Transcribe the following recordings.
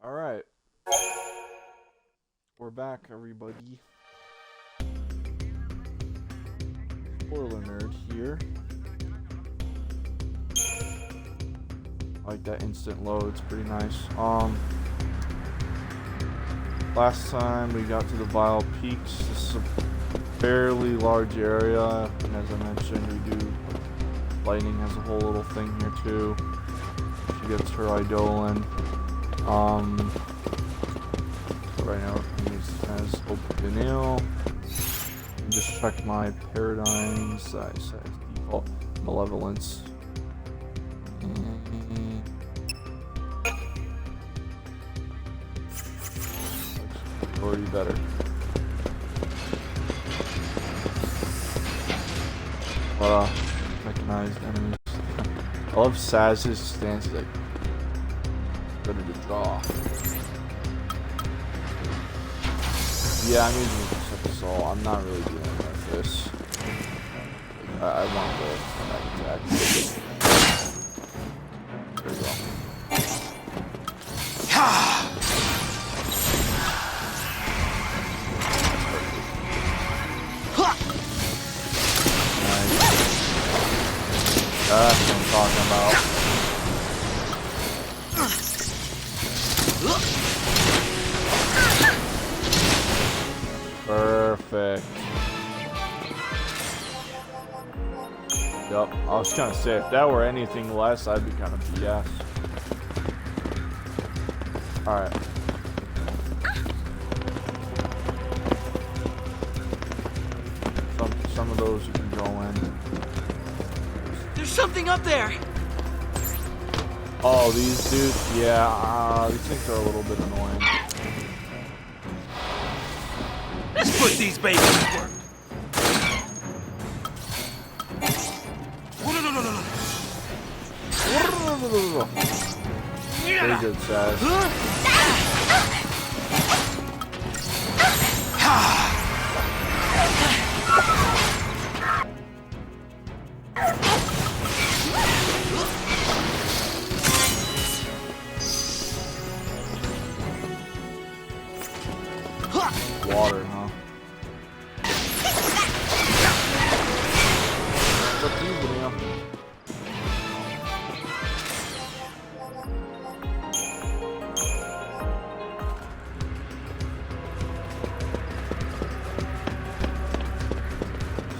Alright. We're back, everybody. Spoiler nerd here. I like that instant load, it's pretty nice. Last time we got to the Vile Peaks. This is a fairly large area, and as I mentioned, we do Lightning has a whole little thing here too. She gets her Eidolon. Right now we're going to use as Opinel. Just check my paradigms. I set default malevolence. Already better. Mechanized enemies. I love Saz's stance. He's like ready to draw. Yeah, I'm using Perceptive Soul. I'm not really dealing with this. I want the attack. There we go. That's what I'm talking about. Perfect. Yup, I was gonna say, if that were anything less, I'd be kind of BS. Alright. Some of those you can go in. There's something up there! Oh, these dudes? Yeah, these things are a little bit annoying. Let's put these babies to work! Very good, Saz. Water, huh? What's up to you, Vanilla?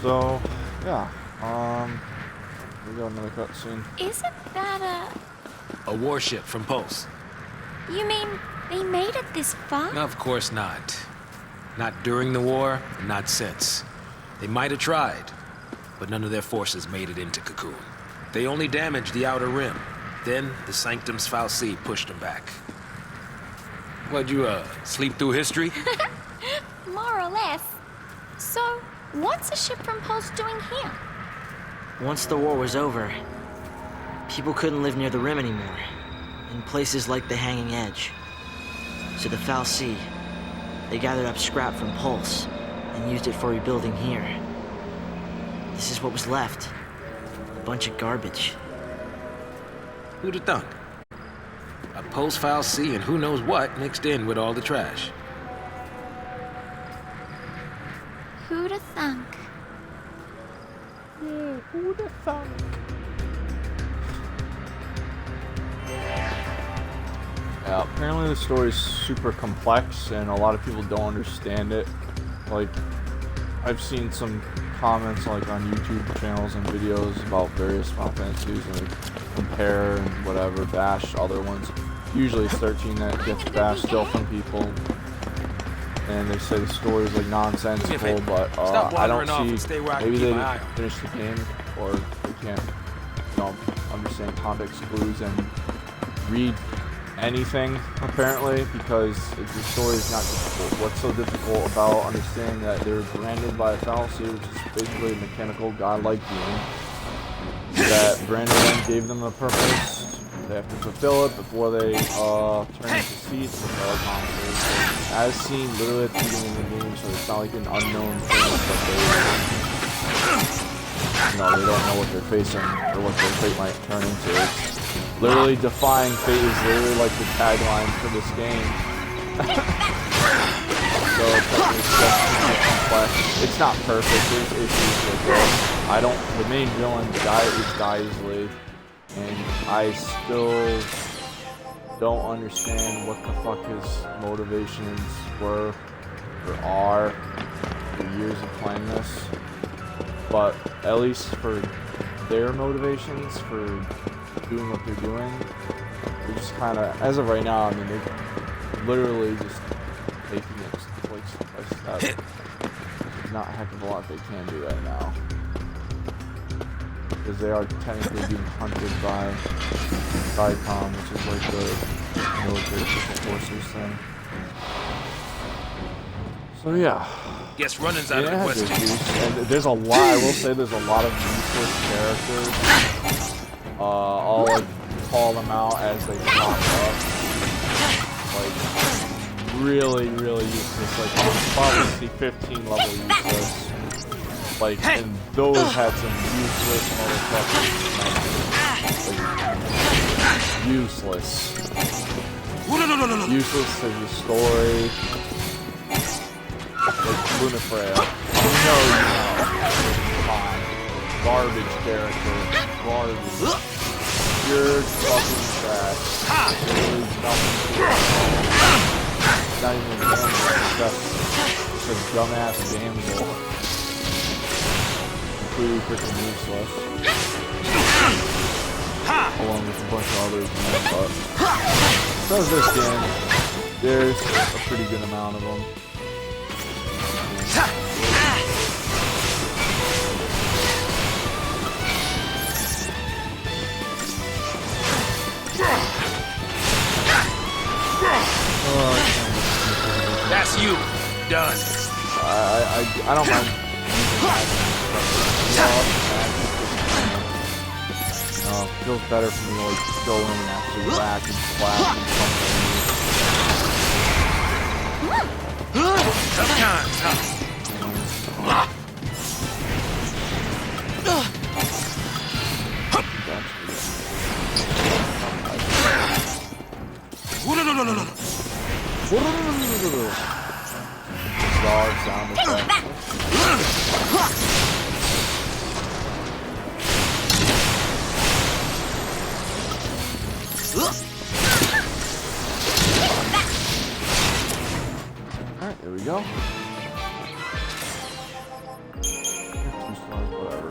So, yeah, we got another cutscene. Isn't that A warship from Pulse. You mean they made it this far? Of course not. Not during the war, not since. They might have tried, but none of their forces made it into Cocoon. They only damaged the outer rim. Then the Sanctum's Fal'Cie pushed them back. What'd you, sleep through history? More or less. So, what's a ship from Pulse doing here? Once the war was over, people couldn't live near the rim anymore, in places like the Hanging Edge. So the Fal'Cie, they gathered up scrap from Pulse and used it for rebuilding here. This is what was left. A bunch of garbage. Who'd have thunk? A Pulse Fal'Cie and who knows what mixed in with all the trash. Who'da thunk? Yeah, who'da thunk? Yeah, apparently the story is super complex and a lot of people don't understand it. Like, I've seen some comments like on YouTube channels and videos about various Final Fantasies and they compare and whatever, bash other ones. Usually it's 13 that gets bashed still from people. And they say the story is like nonsensical, but I don't see, maybe they didn't finish the game or they can't, understand context clues and read anything, apparently, because the story is not difficult. What's so difficult about understanding that they're branded by a Fal'Cie, which is basically a mechanical godlike being, that Brandon then gave them a purpose. They have to fulfill it before they turn into seeds with dog monsters. As seen literally at the beginning of the game, so it's not like an unknown thing that you know, they don't know what they're facing or what their fate might turn into. It's literally defying fate is literally like the tagline for this game. So it's definitely complex. It's not perfect. There's issues with it. The main villain die easily, and I still don't understand what the fuck his motivations were or are for years of playing this. But at least for their motivations for doing what they're doing, they're just kind of, as of right now, I mean, they're literally just taking it like step by step. There's not a heck of a lot they can do right now, because they are technically being hunted by SICOM, which is like the military special forces thing. So yeah. Guess running's out Yeah, of the it has question. issues. And there's a lot, I will say there's a lot of useless characters. I'll like call them out as they pop up. Like, really, really useless. Like, you can probably see 15 level useless. Like, and those had some useless motherfuckers. Like, useless. Useless to the story. Like Lunafreya. You know. Come on. Garbage character. Garbage. Pure fucking trash. Really nothing to it. Not even a damsel. Just a dumbass damsel. Completely freaking useless. Along with a bunch of others in that, but so is this game. There's a pretty good amount of them. That's you. Done. I don't mind. It feels better for me to like go in and actually whack and slap and something. Tough times, huh? Bizarre sound effect. Alright, there we go. 2 stars, whatever.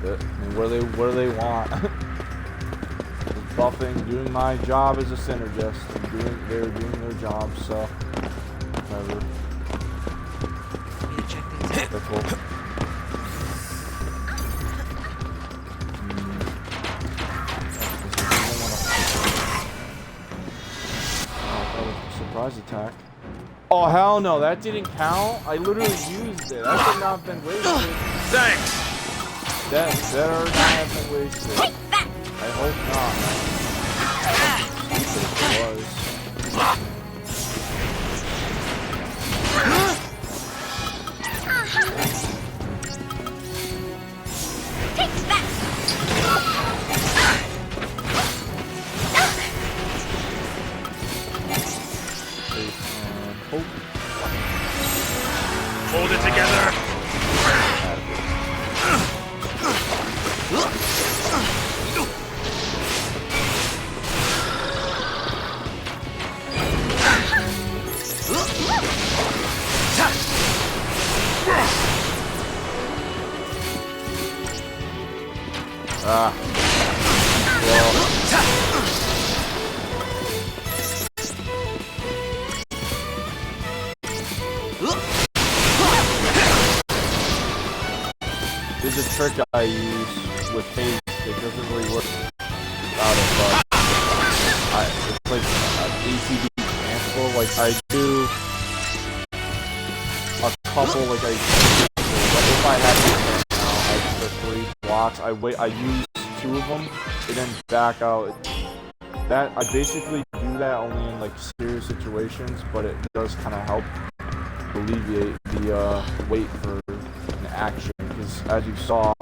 Shit. I mean, what do they want? Just buffing, doing my job as a synergist, and they're doing their job, so whatever. Check things out. That's cool. Surprise attack. Oh hell no, that didn't count. I literally used it. That should not have been wasted. Thanks. That better not have been wasted. I hope not. Stupid if it was. Hold it together. Ah. Well. There's a trick I use with haste. It doesn't really work without it, but it's like ATB cancel. Like I do a couple. Like if I had to now, like the 3 blocks, I use 2 of them and then back out. That I basically do that only in like serious situations, but it does kind of help alleviate the wait for an action, because as you saw,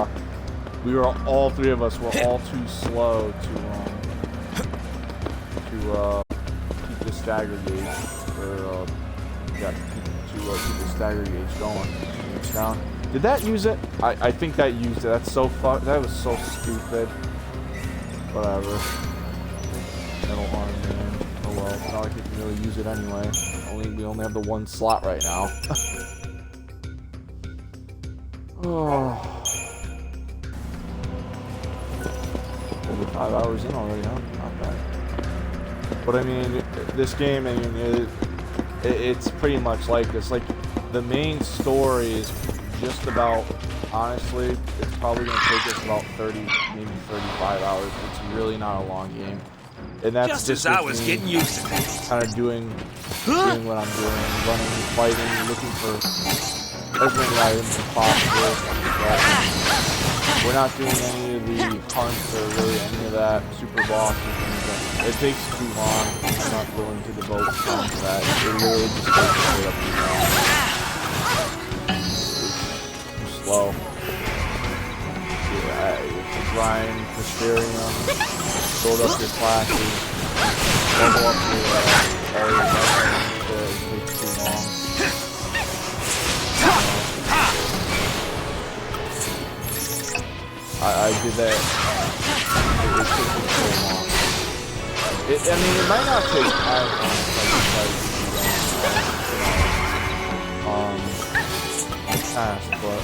all three of us were all too slow to keep the stagger gauge, or keep the stagger gauge going. It's down. Did that use it? I think that used it. That's so that was so stupid. Whatever. Metal armband. Oh well, it's not like you can really use it anyway. We only have the one slot right now. Oh. Over 5 hours in already, huh? Not bad. But I mean, this game, I mean, it's pretty much like this. Like, the main story is just about, honestly, it's probably going to take us about 30, maybe 35 hours. It's really not a long game. And that's just as I was getting used to it. Kind of doing what I'm doing, running, fighting, looking for as many items as possible. But we're not doing any of the hunts or really any of that super boss or things. It takes too long. I'm not willing to devote time to that. It really just takes straight up too long. It's too slow. Yeah, you have to grind Mysterium, build up your classes, level up your all your weapons. It takes too long. I did that. It took me so long. I mean, it might not take as long as the past, but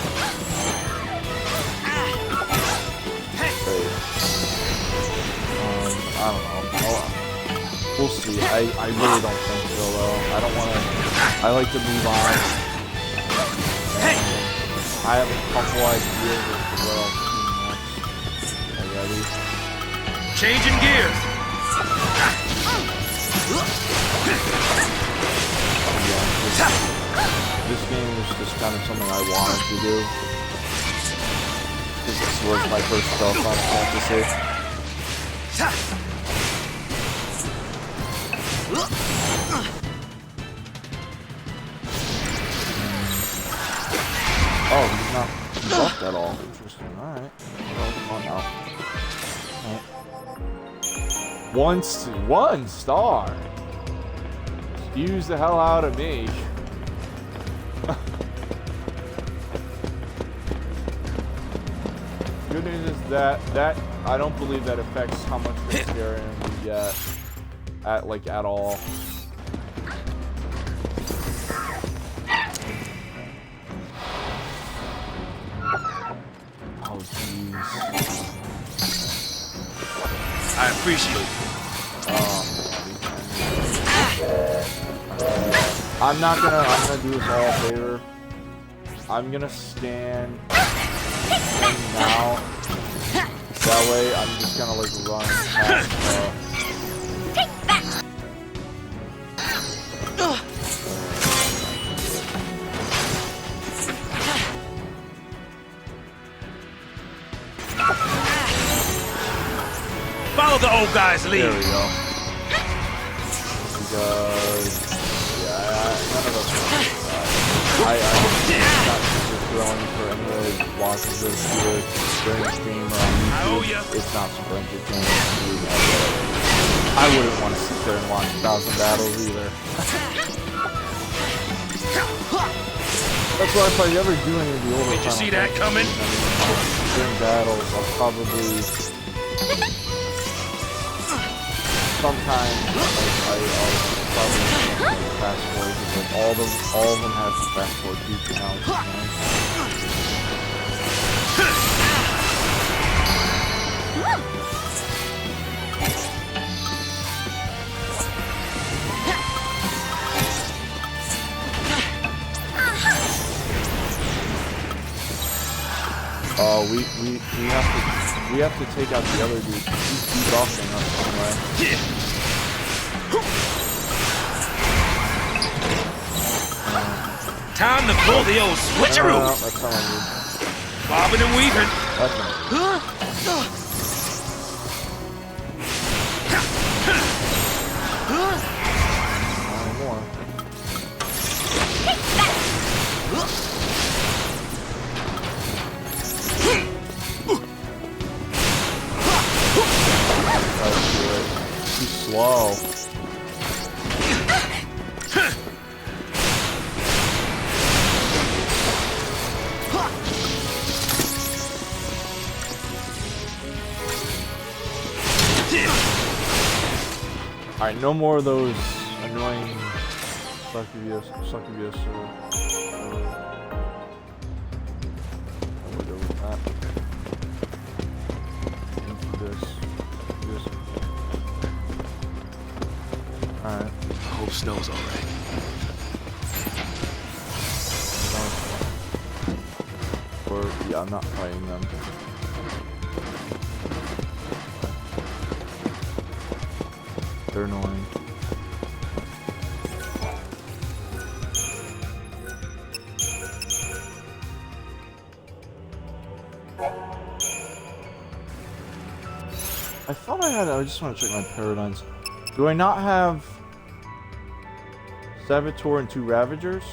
I don't know. We'll see. I really don't think so, though. I don't want to. I like to move on. I have a couple ideas as to what else to do next. Are you ready? Changing gears. This game is just kind of something I wanted to do. Because this was my first Final Fantasy. Oh, he's not buffed at all. Interesting. Alright. Well, come on now. Alright. One star. Excuse the hell out of me. Good news is that I don't believe that affects how much Mysterium we get at all. Oh jeez. I appreciate it. I'm gonna do us all a favor. I'm gonna stand now. That way I'm just gonna like run past Follow the old guy's lead. There we go. Because none of us I'm not super thrilling for anyone who watches this during the stream or on YouTube. It's not super entertaining. I wouldn't want to sit there and watch 1,000 battles either. That's why if I ever do any of the older Did you see that coming? During battles, I'll probably sometimes I'll probably fast forward because all of them have fast forward feature now. Oh, we have to take out the other dude. He's debuffing us anyway. Time to pull the old switcheroo. No, that's not good. Bobbing and weaving. That's not good. More. slow. Alright, no more of those annoying succubus or we'll go with that. Into this. Alright. Hope snow's alright. Or, yeah, I'm not fighting them. They're annoying. I thought I just want to check my paradigms. Do I not have Saboteur and 2 Ravagers?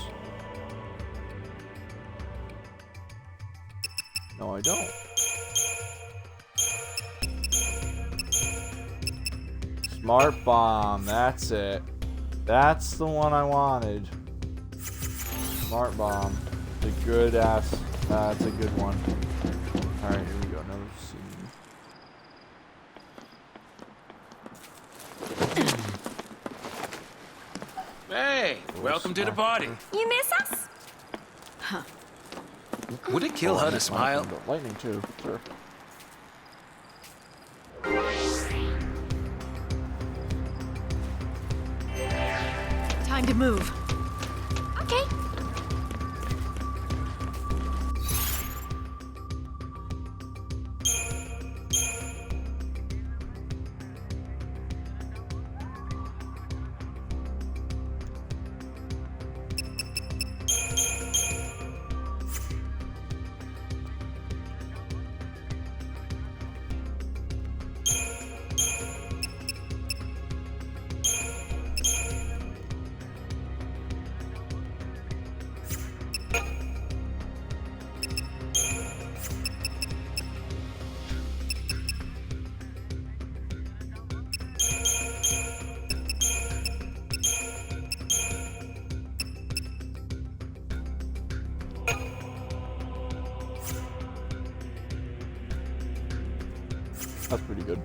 No, I don't. Smart Bomb, that's it. That's the one I wanted. Smart Bomb. The good ass. That's a good one. Alright, here we go. Another scene. Hey, welcome to the party. You miss us? Would it kill her to smile? Lightning too, sure. Time to move. Okay. That's pretty good.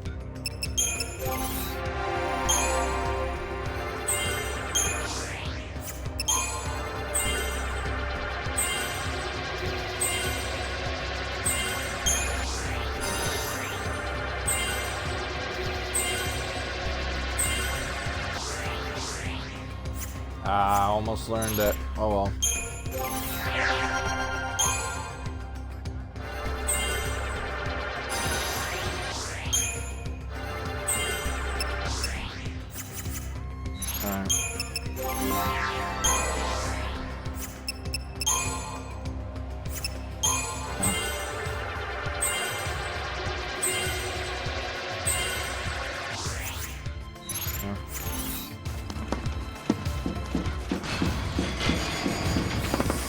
Ah, almost learned it. Oh well.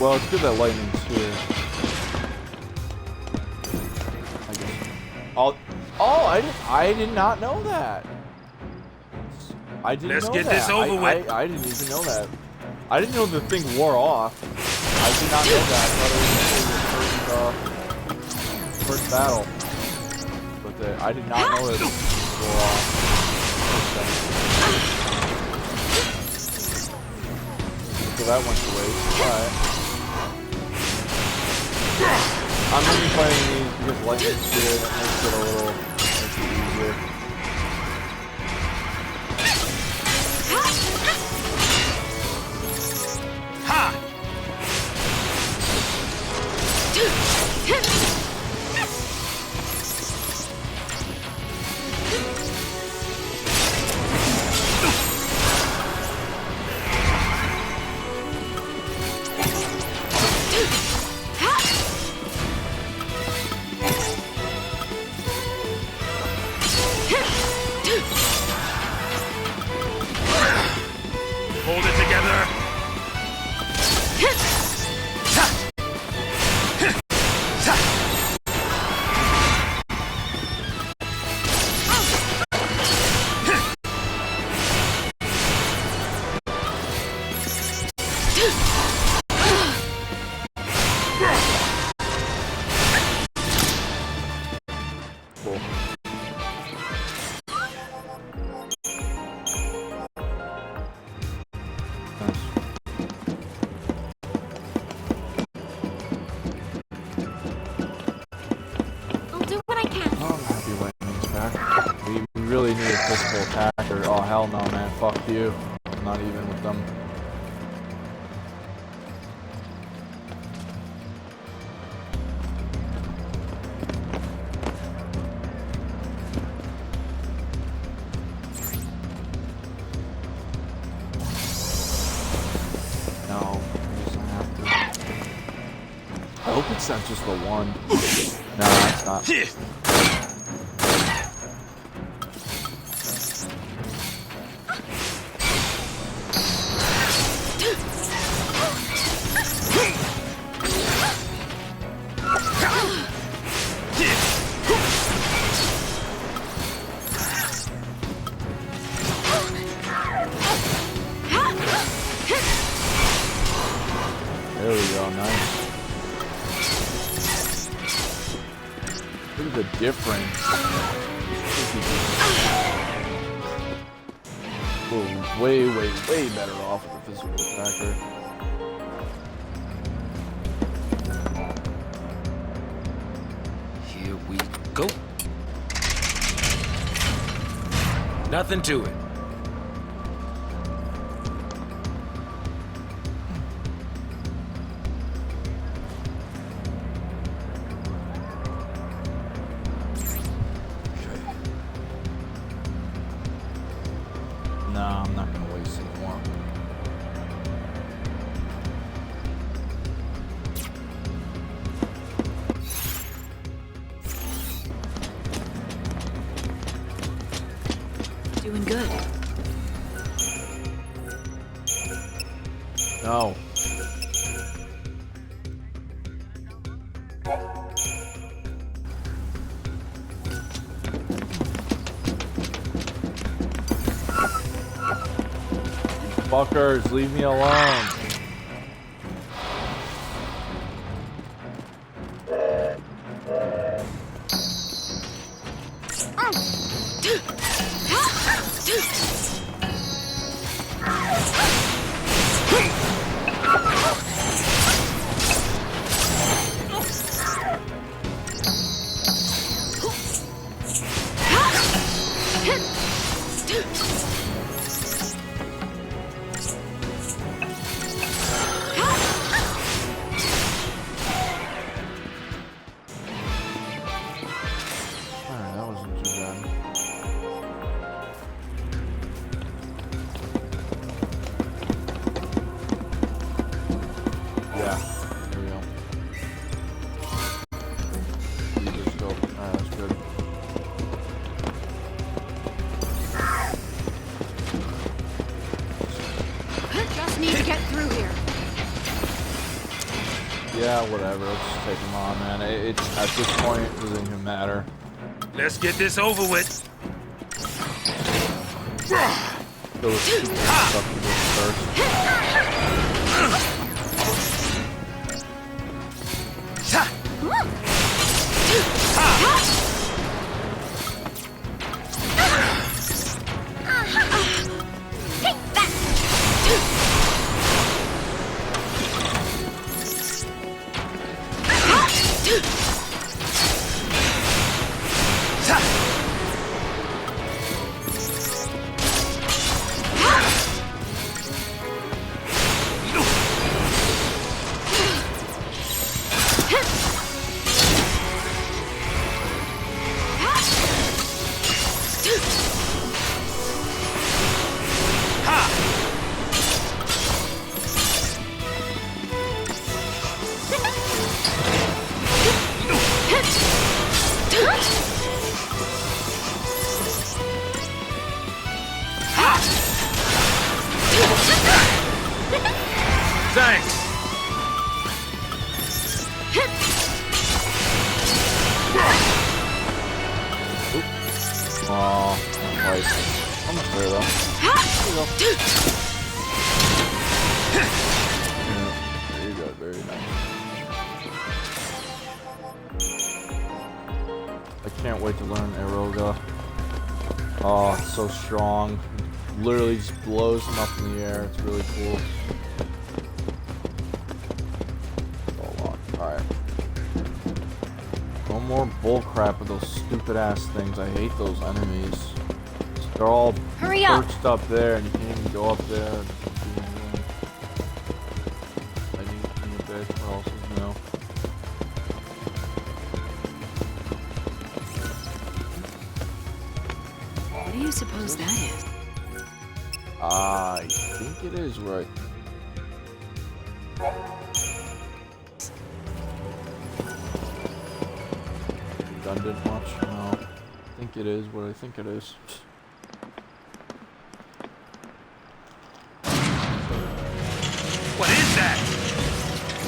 Well, it's good that lightning's here. I guess. I did not know that. I didn't Let's know get that. this over with. I didn't even know that. I didn't know the thing wore off. I did not know that. I thought it was the first battle. But I did not know it wore off. So that went to waste. Alright. I'm only fighting these because lightning's good. It makes it a little easier. Ha! We really need a physical attacker. Oh, hell no, man. Fuck you. I'm not even with them. No, he doesn't have to. I hope it's not just the one. No, it's not. There we go, nice. Look at the difference. We're way better off with the physical attacker. Here we go. Nothing to it. No, I'm not gonna waste any more. Doing good. No. Fuckers, leave me alone. Alright, that wasn't too bad. Yeah, there we go. Leader scope. Alright, that's good. Just need to get through here. Yeah, whatever. Let's just take him on, man. It's at this point, it doesn't even matter. Let's get this over with. Kill this stupid fucking bitch first. Take that! Thanks. Oh, right. Almost there though. There you go. Very nice. I can't wait to learn Eroga. Oh, it's so strong. Literally just blows them up in the air. It's really cool. Alright. Oh more bullcrap with those stupid ass things. I hate those enemies. They're all Hurry up. perched up there and you can't even go up there. I need a bit. What else is new? What do you suppose that is? I think it is right. Redundant much? No. I think it is what I think it is. What is that?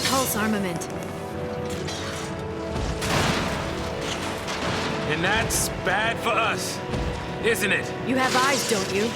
Pulse armament. And that's bad for us, isn't it? You have eyes, don't you?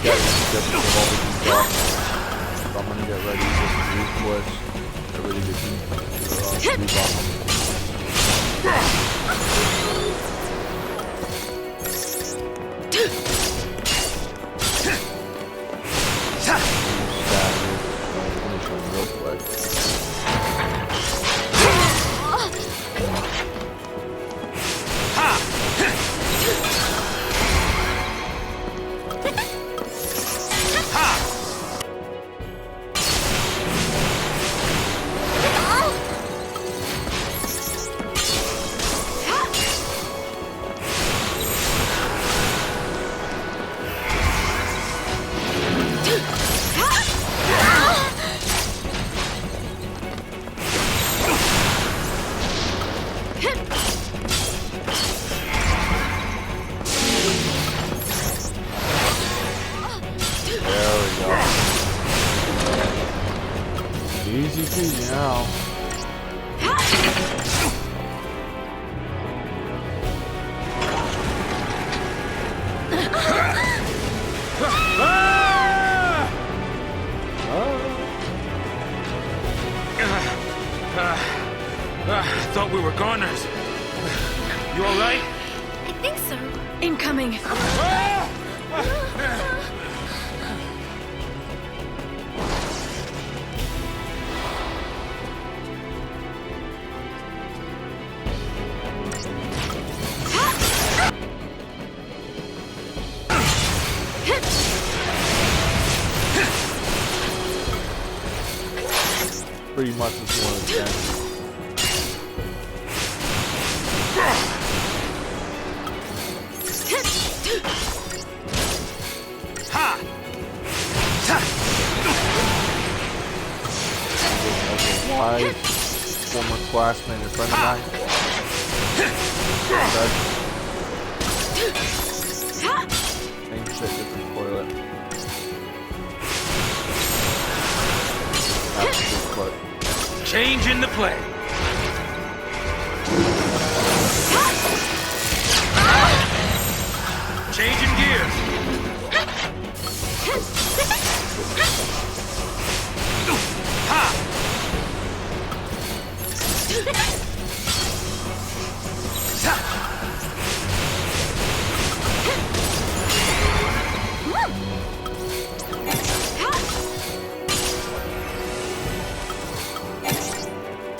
Get all the drops. So I'm gonna get ready to use Bliss. Get ready to finish him real quick. Easy peasy now. I thought we were goners. You all right? I think so. Incoming. Pretty much as one of the Wise former classmate and friend of mine. Same shit, different toilet. Absolute clip. Change in the play. Changing gears. Ha!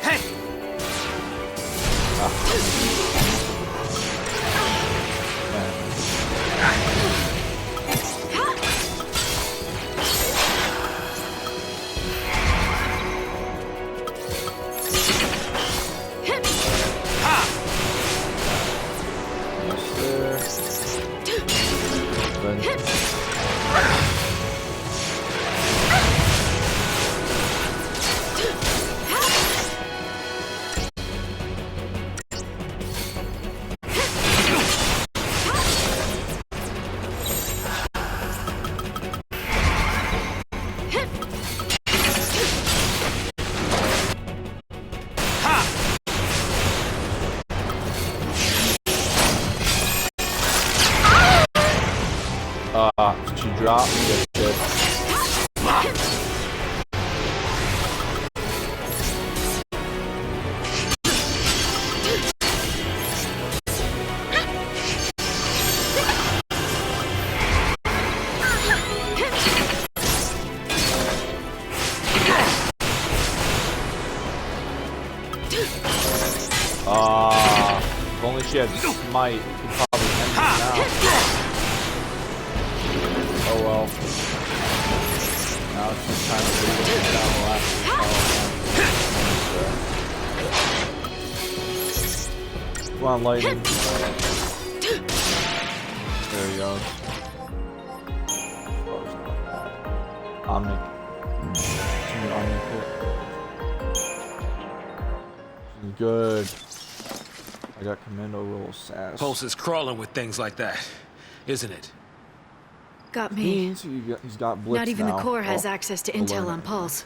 Hey! Once you drop, you get hit. If only she had smite, we could probably end it now. Oh well. Now it's just kind of leaving down the last Come on, lightning. There he goes. Omnic. Omnic hit. Good. I got commando roll sass. Pulse is crawling with things like that, isn't it? Got me. Means he's got blitz Not even now. the Corps has Oh, access to we'll intel learn on it. Pulse.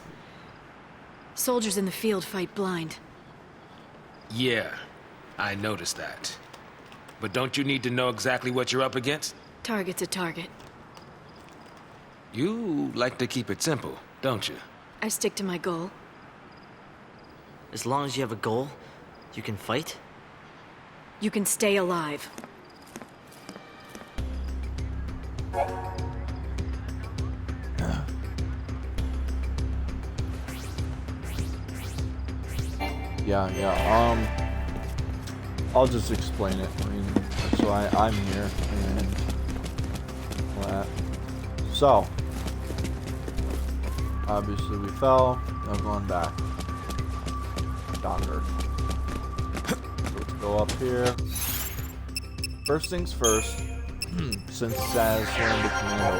Soldiers in the field fight blind. Yeah, I noticed that. But don't you need to know exactly what you're up against? Target's a target. You like to keep it simple, don't you? I stick to my goal. As long as you have a goal, you can fight? You can stay alive. Yeah. I'll just explain it. I mean, that's why I'm here and all that. So, obviously we fell. Now going back. Docker. Let's go up here. First things first. Since Saz learned the commando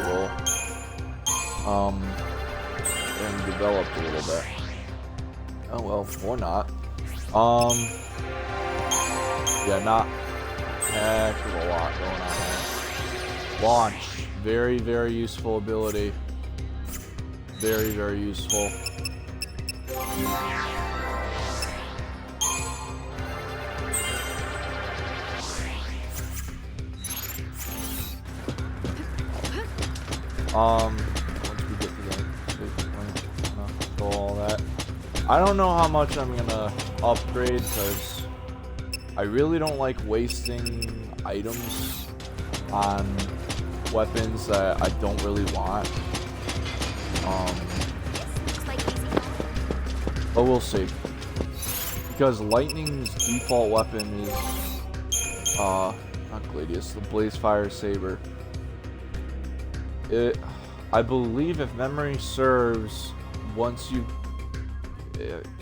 role, and developed a little bit. Oh well, or not. Yeah, not heck of a lot going on there. Launch, very, very useful ability. Very, very useful. Once we get to that big point, all that. I don't know how much I'm gonna upgrade because I really don't like wasting items on weapons that I don't really want. Looks like easy. But we'll see. Because Lightning's default weapon is not Gladius, the Blazefire Saber. I believe if memory serves, once you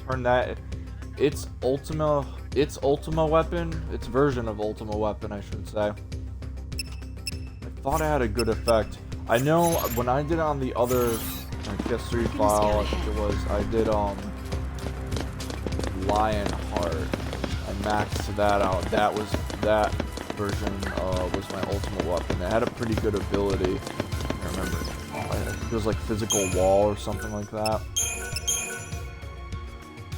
turn that, its Ultima weapon, its version of Ultima weapon, I should say. I thought it had a good effect. I know when I did it on the other PS3 file, I think it was, I did Lionheart. I maxed that out. That version was my ultimate weapon. It had a pretty good ability. I can't remember. I think it was like physical wall or something like that.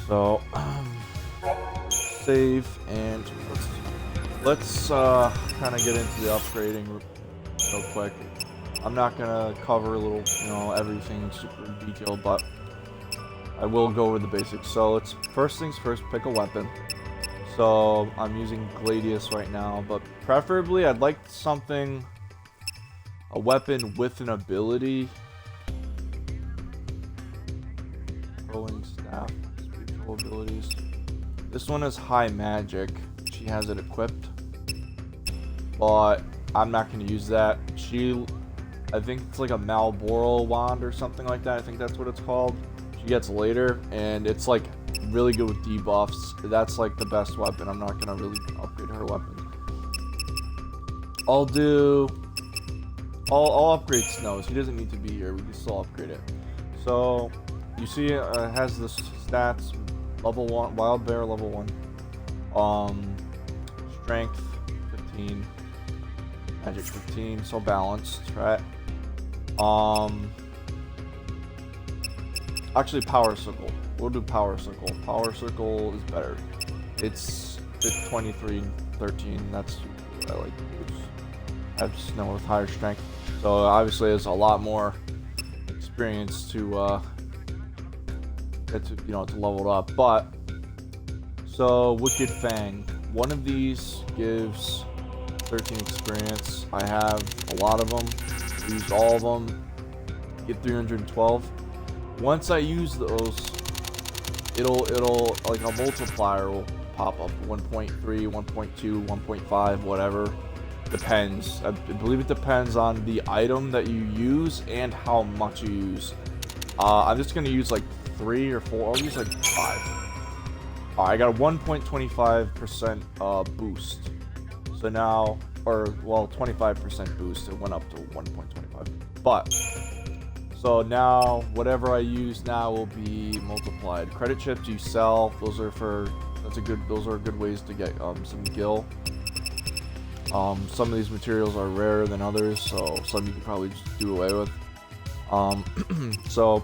So save and let's kind of get into the upgrading real quick. I'm not gonna cover everything super detailed, but I will go over the basics. So let's first things first, pick a weapon. So I'm using Gladius right now, but preferably I'd like a weapon with an ability. Throwing staff, spiritual abilities. This one is high magic. She has it equipped, but I'm not going to use that. I think it's like a Malboro wand or something like that. I think that's what it's called. She gets later, and it's like really good with debuffs. That's like the best weapon. I'm not going to really upgrade her weapon. I'll upgrade Snows. He doesn't need to be here. We can still upgrade it. So you see it has the stats. Level 1, Wild Bear level 1. Strength 15. Magic 15, so balanced, right? Actually Power Circle. We'll do Power Circle. Power Circle is better. It's 23, 13, that's what I like to use. have snow with higher strength. So obviously, there's a lot more experience to get to, you know, to level it up. But so Wicked Fang, one of these gives 13 experience. I have a lot of them. I used all of them. Get 312. Once I use those, it'll like a multiplier will pop up, 1.3, 1.2, 1.5, whatever. Depends. I believe it depends on the item that you use and how much you use. I'm just gonna use like 3 or 4. I'll use like 5. I got a 1.25% boost. So now, or well, 25% boost. It went up to 1.25. But so now whatever I use now will be multiplied. Credit chips you sell. Those are for those are good ways to get some gil. Some of these materials are rarer than others, so some you can probably just do away with. So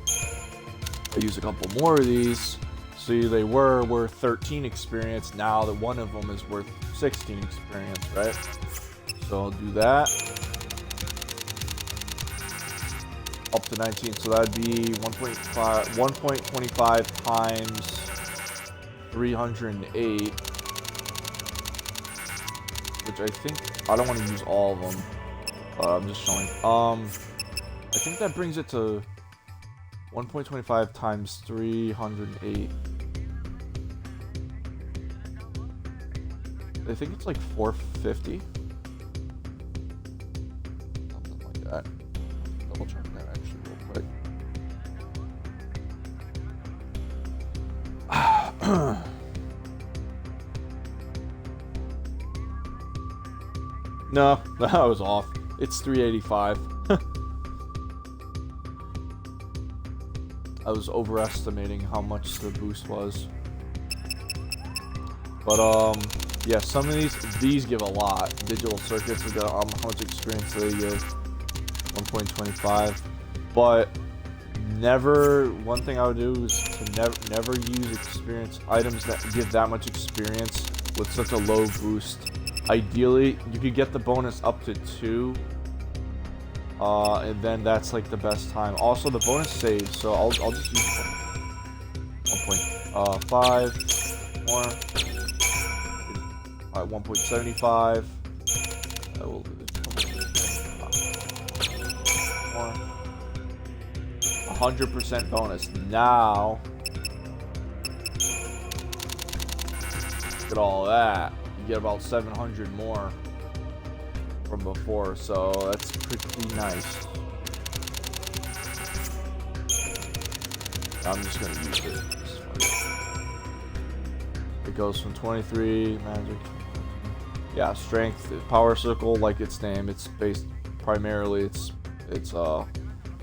I use a couple more of these. See, they were worth 13 experience. Now that one of them is worth 16 experience, right? So I'll do that. Up to 19, so that'd be 1.25 times 308. Which I think, I don't want to use all of them, but I'm just showing. I think that brings it to 1.25 times 308. I think it's like 450. Something like that. Double check that actually real quick. No, that was off. It's 385. I was overestimating how much the boost was. But yeah, some of these give a lot. Digital circuits, we got how much experience they give. 1.25. But never, one thing I would do is to never use experience items that give that much experience with such a low boost. Ideally, you could get the bonus up to 2, and then that's like the best time. Also, the bonus saves, so I'll just use 1.5 more. All right, 1.75. I will do more. 100% bonus. Now, look at all that. You get about 700 more from before, so that's pretty nice. I'm just gonna use it. It goes from 23 magic. Yeah, strength, power circle, like its name. It's based primarily. It's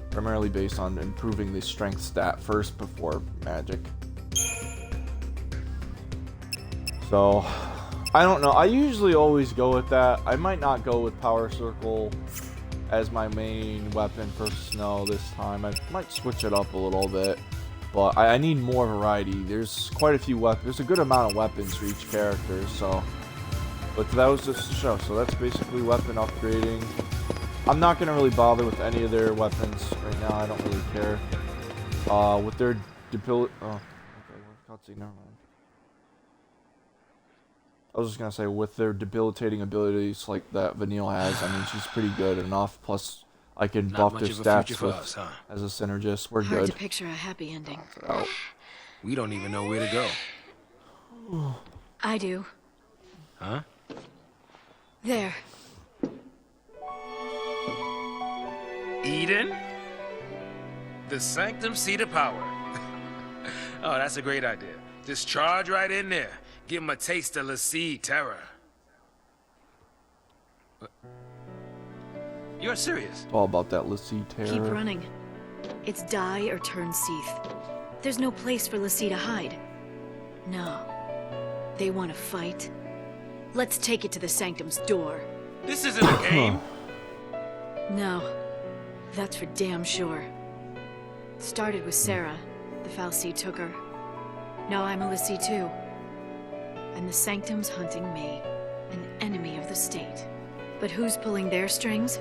primarily based on improving the strength stat first before magic. So. I don't know. I usually always go with that. I might not go with Power Circle as my main weapon for snow this time. I might switch it up a little bit. But I need more variety. There's quite a few weapons. There's a good amount of weapons for each character. So, but that was just a show. So that's basically weapon upgrading. I'm not going to really bother with any of their weapons right now. I don't really care. With their debility... Oh, okay. Cutscene, never mind. I was just gonna say, with their debilitating abilities like that Vanille has, I mean, she's pretty good enough. Plus, I can buff their stats with, as a synergist. We're Hard good. to picture a happy ending. Oh. We don't even know where to go. I do. Huh? There. Eden? The Sanctum Seat of Power. Oh, that's a great idea. Just charge right in there. Give him a taste of l'Cie terror. You're serious? It's all about that l'Cie terror. Keep running. It's die or turn Seath. There's no place for l'Cie to hide. No. They want to fight. Let's take it to the Sanctum's door. This isn't a game. No. That's for damn sure. It started with Sarah. The fal'Cie took her. Now I'm a l'Cie too. And the Sanctum's hunting me, an enemy of the state. But who's pulling their strings?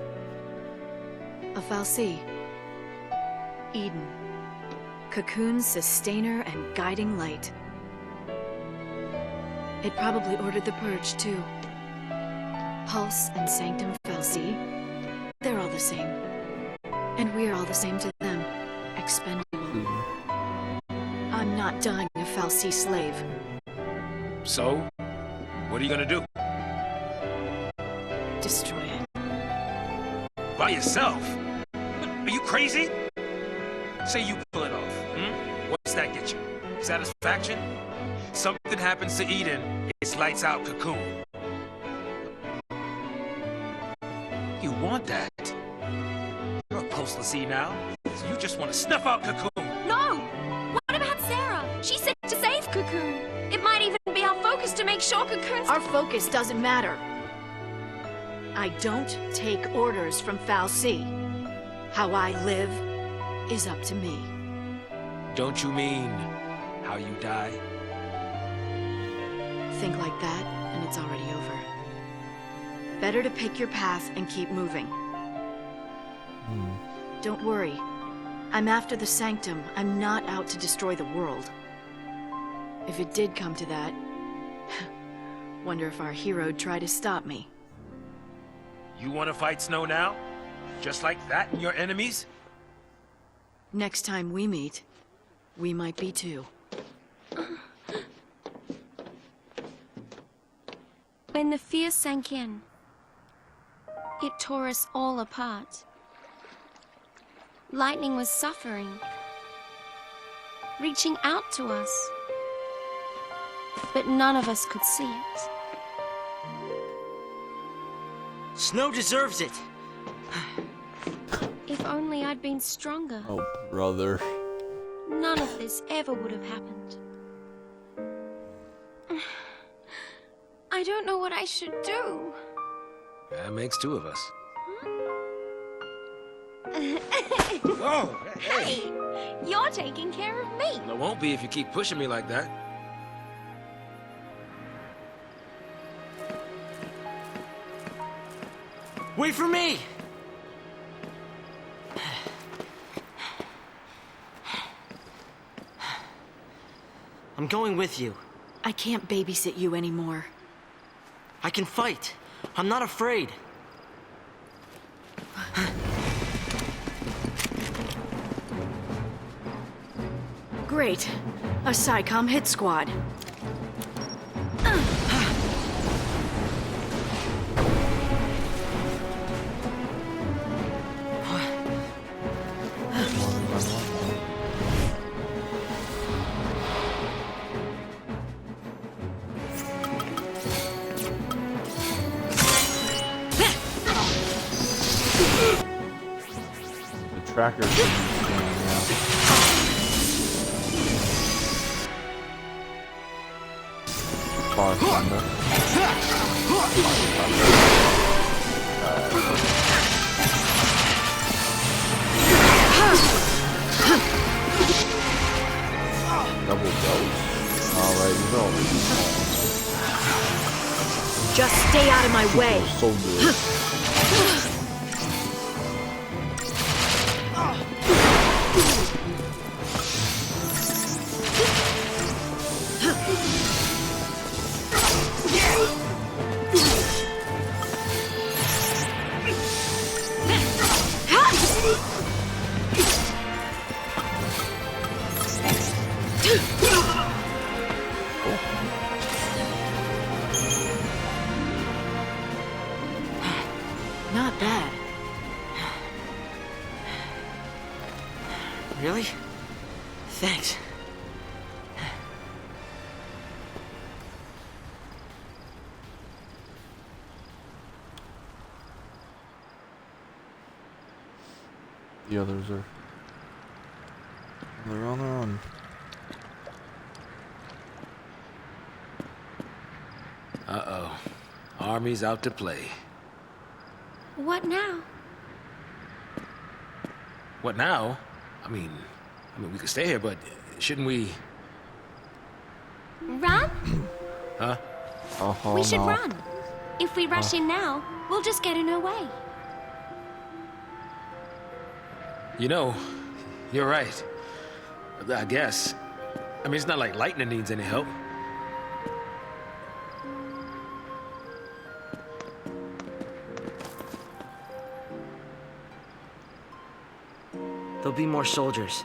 A fal'Cie. Eden. Cocoon's sustainer and guiding light. It probably ordered the purge, too. Pulse and Sanctum fal'Cie, they're all the same. And we're all the same to them. Expendable. I'm not dying a fal'Cie slave. So, what are you gonna do? Destroy it. By yourself? Are you crazy? Say you pull it off, What's that get you? Satisfaction? Something happens to Eden, it's lights out Cocoon. You want that? You're a post-l'Cie now, so you just want to snuff out Cocoon. No! What about Sarah? She said to save Cocoon. It might even be our focus to make sure Cocoon's... Our focus doesn't matter. I don't take orders from fal'Cie. How I live is up to me. Don't you mean how you die? Think like that, and it's already over. Better to pick your path and keep moving. Don't worry. I'm after the Sanctum. I'm not out to destroy the world. If it did come to that, wonder if our hero'd try to stop me. You want to fight Snow now? Just like that and your enemies? Next time we meet, we might be too. When the fear sank in, it tore us all apart. Lightning was suffering, reaching out to us, but none of us could see it. Snow deserves it. If only I'd been stronger, Oh, brother. none of this ever would have happened. I don't know what I should do. That makes two of us. Oh, hey! Hey, you're taking care of me. Well, it won't be if you keep pushing me like that. Wait for me! I'm going with you. I can't babysit you anymore. I can fight. I'm not afraid. Great. A SciComm hit squad. The tracker is Far thunder. Double dose. Alright, no. Just stay out of my way. So good. Not bad. Really? Thanks. The others are... They're on their own. Uh-oh. Army's out to play. What now? What now? I mean, we could stay here, but shouldn't we... Run? Huh? Oh, We should no. run. If we rush in now, we'll just get in her way. You know, you're right. I guess. I mean, it's not like Lightning needs any help. There'll be more soldiers.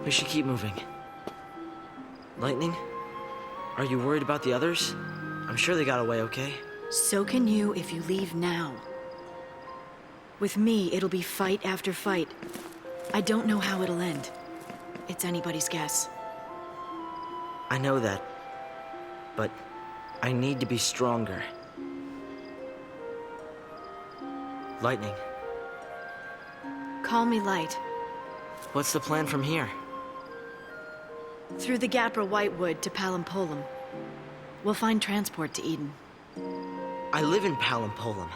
We should keep moving. Lightning? Are you worried about the others? I'm sure they got away okay. So can you if you leave now. With me, it'll be fight after fight. I don't know how it'll end. It's anybody's guess. I know that. But I need to be stronger. Lightning, Call me Light. what's the plan from here? Through the Gapra Whitewood to Palimpolim. We'll find transport to Eden. I live in Palimpolim.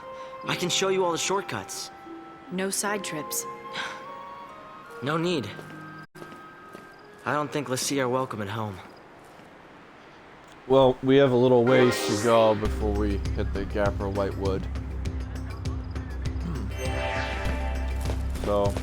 I can show you all the shortcuts. No side trips. No need. I don't think Lassie are welcome at home. Well, we have a little ways to go before we hit the Gapra Whitewood. So...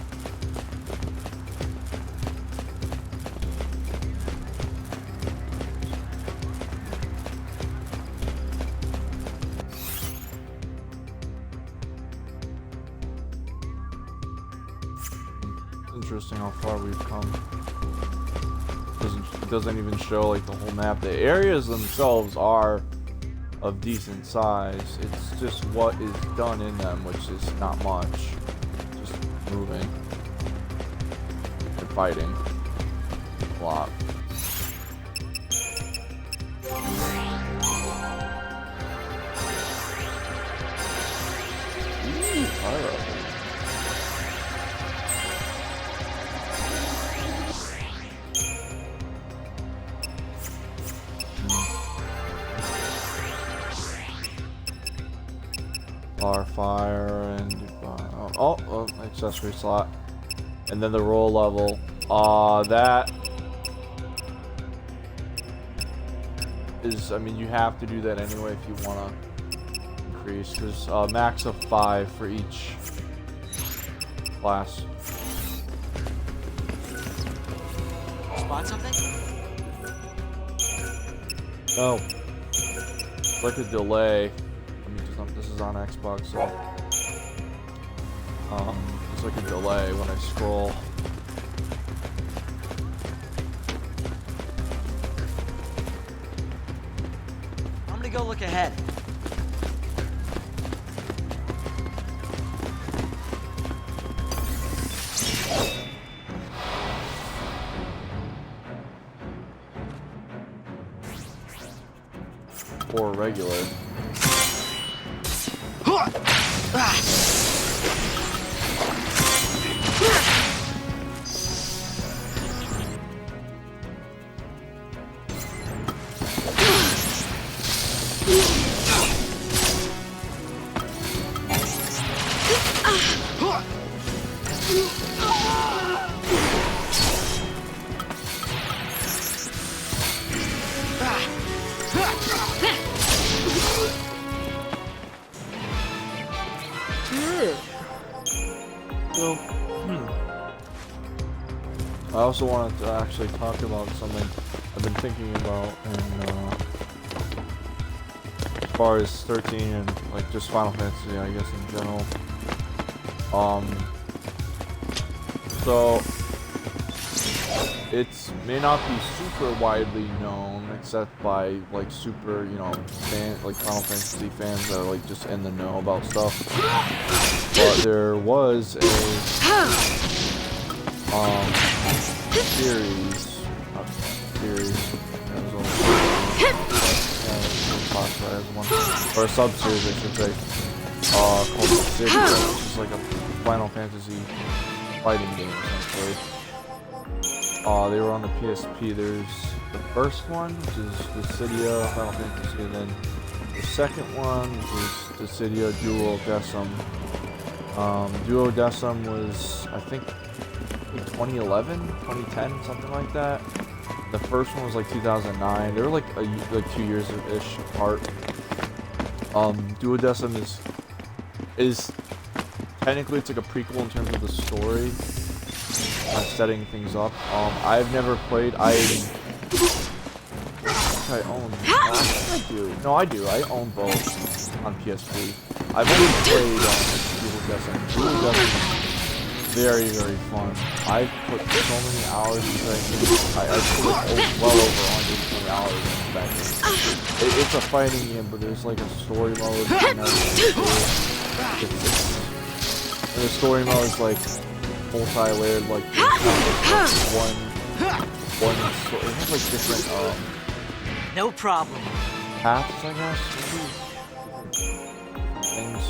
interesting how far we've come. It doesn't even show like the whole map. The areas themselves are of decent size. It's just what is done in them, which is not much. Just moving and fighting a lot. Ooh, fire. Bar fire and oh, accessory slot, and then the roll level. That is, I mean, you have to do that anyway if you want to increase, because max of 5 for each class. Spot something? No, it's like a delay. This is on Xbox, so it's like a delay when I scroll. I'm gonna go look ahead. Or regular. I also wanted to actually talk about something I've been thinking about, and as far as 13 and like just Final Fantasy, I guess in general. So it may not be super widely known, except by like super, you know, like Final Fantasy fans that are like just in the know about stuff. But there was a series, or a sub-series, I should say, called Dissidia, which is like a Final Fantasy fighting game, essentially. They were on the PSP. There's the first one, which is Dissidia Final Fantasy, and then the second one, which is Dissidia Duodecim. Duodecim was, I think 2011, 2010, something like that. The first one was like 2009. They were like 2 years-ish apart. Duodecim is technically it's like a prequel in terms of the story, setting things up. I've never played. I own. I do. No, I do. I own both on PSP. I've only played Duodecim. Duodecim is very, very fun. I've put so many hours into that game. I put like well over 120 hours into that game. It's a fighting game, but there's like a story mode and everything. And the story mode is like multi-layered, like one story. It has like different No problem. paths, I guess. Things.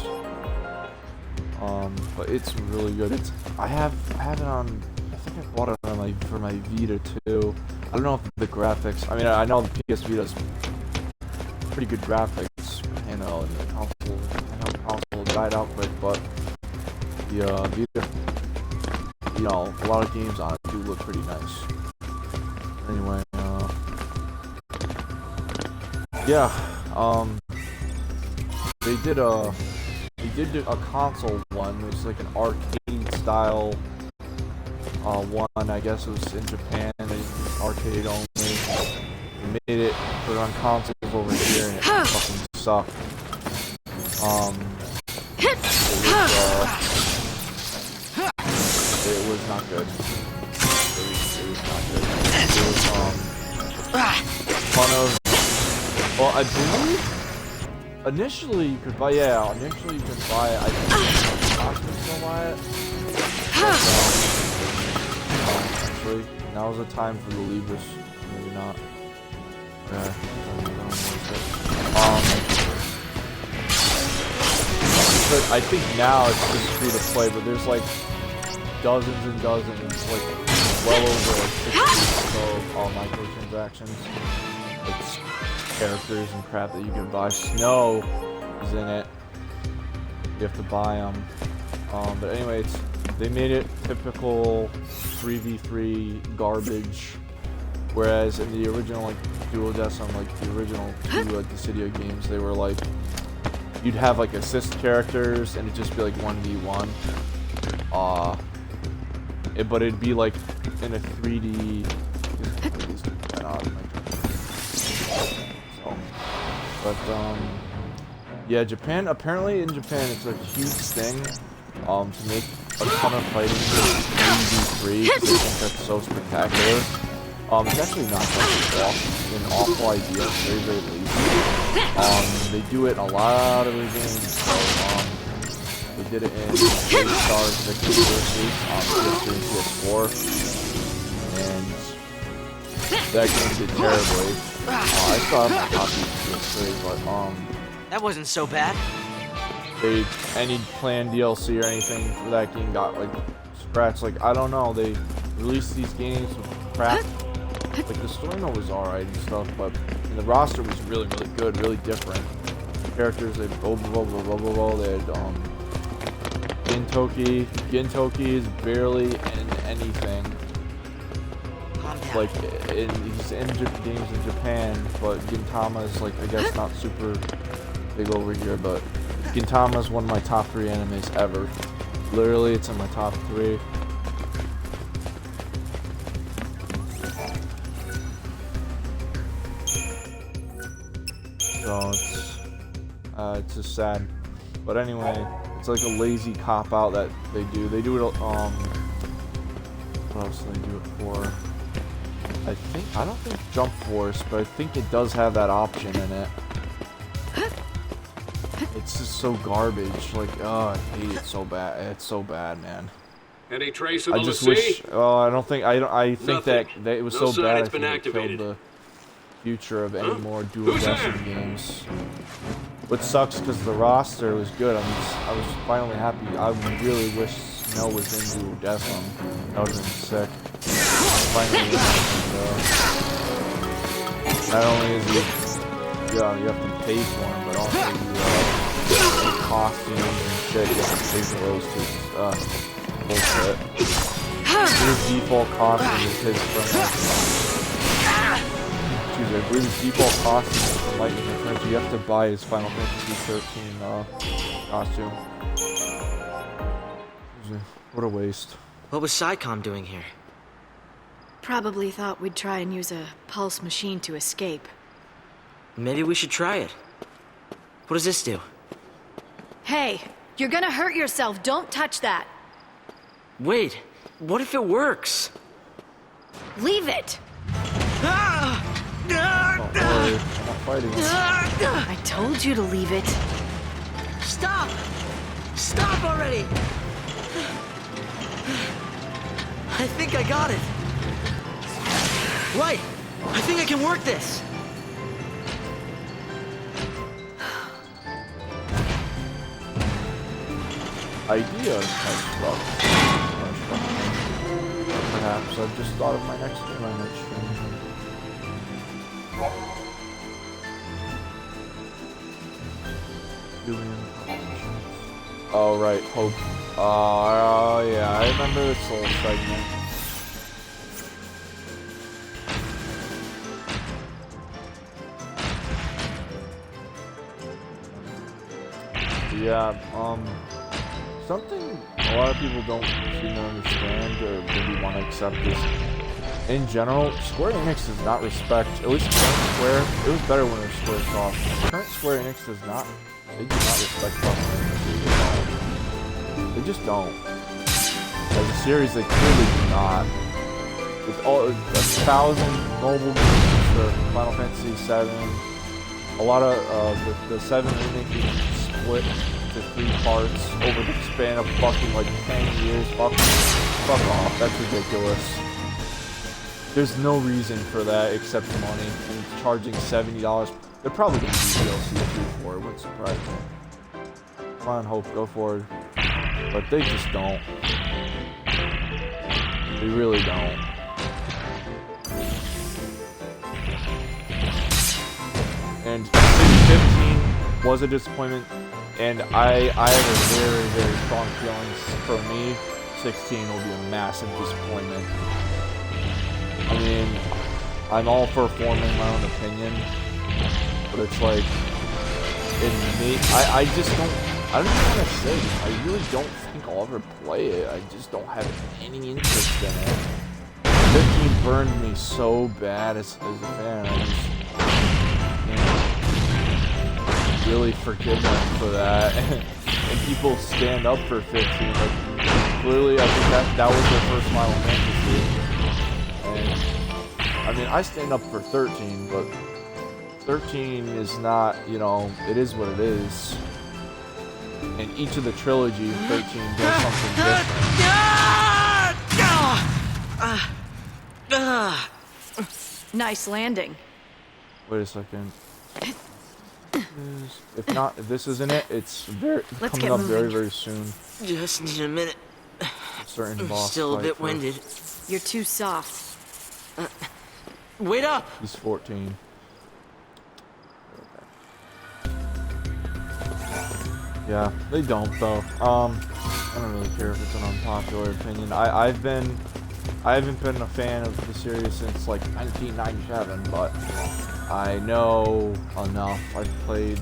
But it's really good. I have it on. I think I bought it on for my Vita too. I don't know if the graphics. I mean, I know the PS Vita does pretty good graphics. You know, and the console died out quick, but the Vita, you know, a lot of games on it do look pretty nice. Anyway, yeah, they did a console one. It was like an arcade style one. I guess it was in Japan. They arcade only. They made it, put it on consoles over here, and it fucking sucked. It was not good. It was not good. It was fun of. Well, I believe initially you could buy. Yeah, initially you could buy it. I think I could still buy it. Actually, now is the time for the Libras. Maybe not. Yeah. But I think now it's just free to play, but there's like dozens and dozens, like well over like 60 of microtransactions. It's characters and crap that you can buy. Snow is in it. You have to buy them. But anyway, they made it typical 3v3 garbage. Whereas in the original like Duodecim, like the original two like Dissidia games, they were like you'd have like assist characters and it'd just be like 1v1. But it'd be like in a 3D. Yeah, Japan. Apparently, in Japan, it's a huge thing to make a ton of fighting games 3v3 because they think that's so spectacular. It's actually not such an awful idea. It's very, very lazy. They do it in a lot of their games. So, they did it in Stars Victory Versus on PS3 and PS4, and that game did terribly. I still have my copy of PS3, but That wasn't so bad. Any planned DLC or anything for that game got like scratched. Like I don't know, they released these games with crap. Like the story mode was alright and stuff, but the roster was really, really good, really different. Characters, they had blah blah blah blah blah blah. They had Gintoki. Gintoki is barely in anything. Like he's in games in Japan, but Gintama is like I guess not super big over here. But Gintama is one of my top 3 animes ever. Literally, it's in my top 3. So it's just sad. But anyway, it's like a lazy cop out that they do. They do it. What else do they do it for? I don't think Jump Force, but I think it does have that option in it. It's just so garbage. Like, oh, I hate it so bad. It's so bad, man. Any trace of the I just Lassie? wish. Oh, I don't think. I think that it was No so sign bad. it's I been think it killed activated. the future of any more Duodecim games. What sucks because the roster was good. I was finally happy. I really wish Snow was in Duodecim. That would have been sick. Finally, not only is he, you have to pay for him, but also the costumes and shit. You have to pay for those too. Bullshit. His default costume is his from issues. I believe his default costume from Lightning Returns, you have to buy his Final Fantasy 13 costume. What a waste. What was SciComm doing here? Probably thought we'd try and use a pulse machine to escape. Maybe we should try it. What does this do? Hey, you're gonna hurt yourself. Don't touch that. Wait, what if it works? Leave it. Don't worry, I'm not fighting it. I told you to leave it. Stop! Stop already! I think I got it. Right! I think I can work this! Idea has struck. Perhaps I've just thought of my next game I might stream. Oh right, Hope. Yeah, I remember this little segment. Yeah, something a lot of people don't seem to understand or maybe want to accept is, in general, Square Enix does not respect, at least current Square, it was better when it was Square Soft. Current Square Enix does not, they do not respect Final Fantasy at all. They just don't. As a series, they clearly do not. With all, 1,000 mobile games for Final Fantasy VII, a lot of the 7 remake being split to 3 parts over the span of fucking like 10 years. Fuck off, that's ridiculous. There's no reason for that except money, and charging $70. They're probably gonna do DLC too for it, wouldn't surprise me. Come on, Hope, go forward. But they just don't. They really don't. And 15 was a disappointment, and I have a very, very strong feelings. For me, 16 will be a massive disappointment. I mean, I'm all for forming my own opinion, but it's like, I just don't, I don't know what to say. I really don't think I'll ever play it. I just don't have any interest in it. 15 burned me so bad as a fan. I just can't really forgive them for that. And people stand up for 15. Like, clearly, I think that was their first Final Fantasy. And I mean, I stand up for 13, but 13 is not, you know, it is what it is. And each of the trilogy, 13 does something different. Nice landing. Wait a second. If not, if this isn't it, it's Let's coming get up moving. very, very soon. Just need a minute. A certain I'm boss still a fight bit for- winded. You're too soft. Wait up! He's 14. Yeah, they don't though. I don't really care if it's an unpopular opinion. I haven't been a fan of the series since like 1997, but I know enough. I've played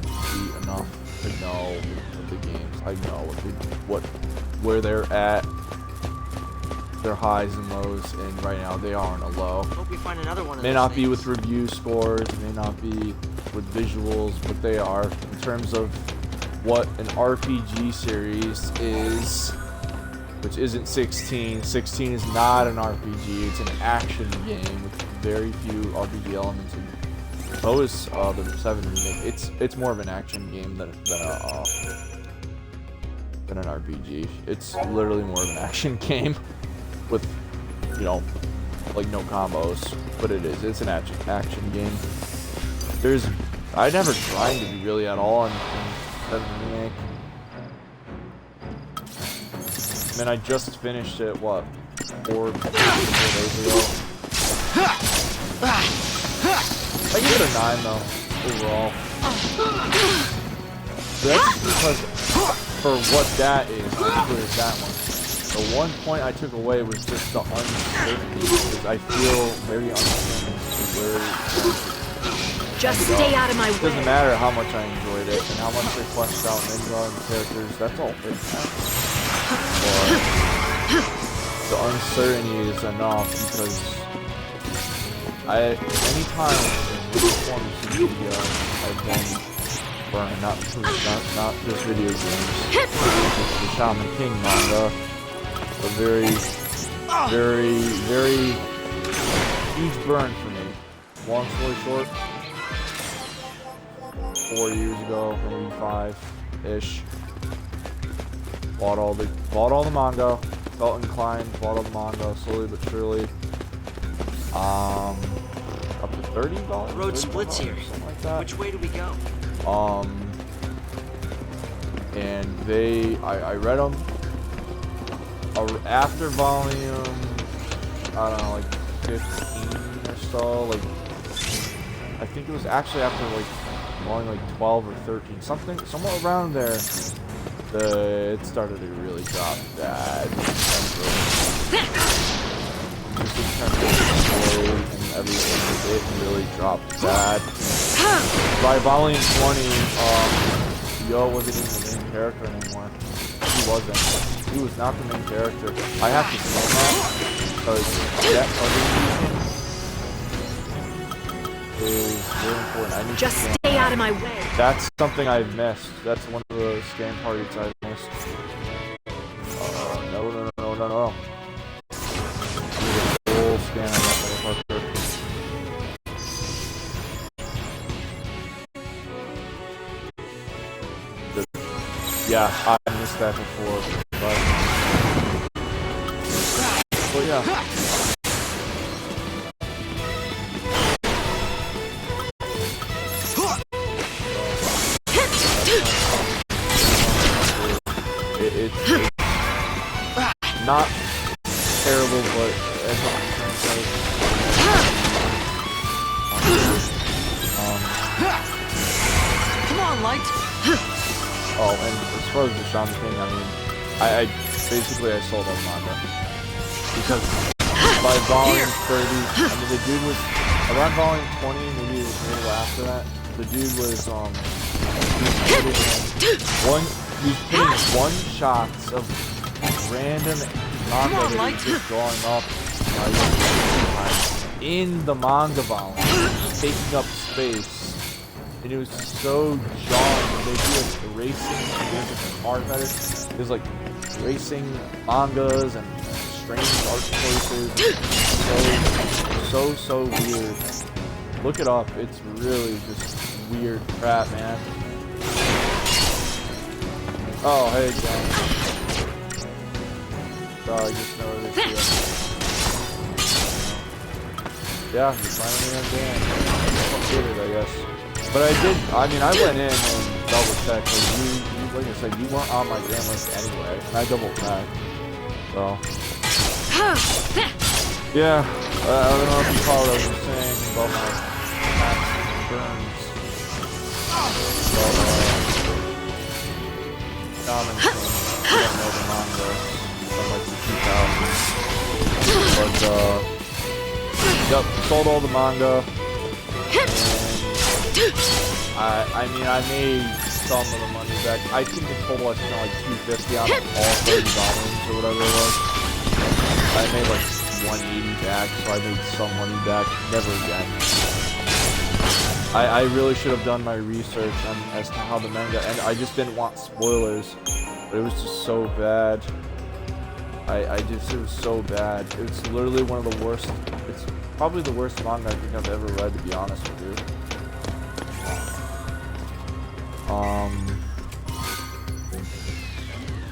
enough to know the games. I know where they're at, their highs and lows, and right now they are on a low. Hope we find another one of May those not be things. with review scores, may not be with visuals, but they are in terms of what an RPG series is, which isn't 16. 16 is not an RPG, it's an action game with very few RPG elements. And so is the 7 remake. It's more of an action game than an RPG. It's literally more of an action game with, you know, like no combos, but it is. It's an action game. I never tried to be really at all in 7 remake. I mean, I just finished it, what, 4 days ago? I give it a 9 though, overall. That's because, for what that is, I enjoyed that one. The one point I took away was just the uncertainty, because I feel very uncertain as to where it's going to Just stay out of my It doesn't way. matter how much I enjoyed it and how much they fleshed out Ninja and the characters. That's all fake. But the uncertainty is enough because anytime in any form of media, I've been burned. Not just video games. The Shaman King manga, a very huge burn for me. Long story short, 4 years ago, maybe 5-ish. Bought all the manga. Felt inclined. Bought all the manga slowly but surely. Up to $30. Road splits here. Something like that. Which way do we go? And I read them after volume, I don't know, like 15 or so. Like, I think it was actually after like volume like 12 or 13, somewhere around there. It started to really drop bad. Just in terms of the story and everything, it really dropped bad. By volume 20, Yo wasn't even the main character anymore. He wasn't. He was not the main character. I have to say that because that other is very important. I need Just to stay out of my way. That's something I've missed. That's one of the scan parties I've missed. No. Full scan on that motherfucker. Yeah, I missed that before, but yeah. It's not terrible, but as I'm saying, Come on, Light. oh, and as far as the Shaman King, I mean, I basically sold all manga because by volume 30, I mean the dude was around volume 20, maybe it was a little after that. The dude was he was putting one shots of random manga that he was just drawing up in the manga volume, taking up space. And it was so jarring. They do like racing different art edits. There's like racing mangas and strange art choices. So weird. Look it up. It's really just weird crap, man. Oh, hey, John. So I just noticed you. Yeah, you finally unbanned. I did it, I guess. But I went in and double checked, because you, like I said, you weren't on my grand list anyway, and I double checked, so. Yeah, I don't know if you followed what I was saying about my Max Burns. But, Shaman King, I don't know the manga from like the 2000s. But, yep, sold all the manga. I mean, I made some of the money back. I think the total I spent like $250 on all 30 volumes or whatever it was. I made like $180 back, so I made some money back. Never again. I really should have done my research on as to how the manga ended. I just didn't want spoilers, but it was just so bad. It was so bad. It's literally one of the worst. It's probably the worst manga I think I've ever read, to be honest with you.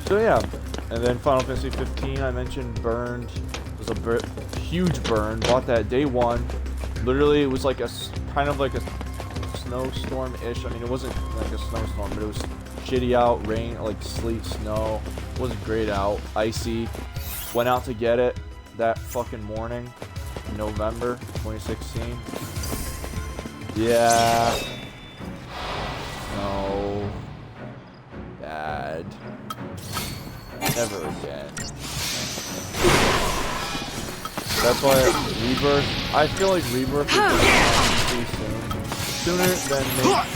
So yeah, and then Final Fantasy 15, I mentioned, burned. It was a huge burn. Bought that day one. Literally, it was like kind of like a snowstorm-ish. I mean, it wasn't like a snowstorm, but it was shitty out, rain, like sleet, snow. It wasn't great out, icy. Went out to get it that fucking morning, in November 2016. Yeah. No. Bad. Never again. That's why Rebirth, I feel like Rebirth is going to come too soon. sooner than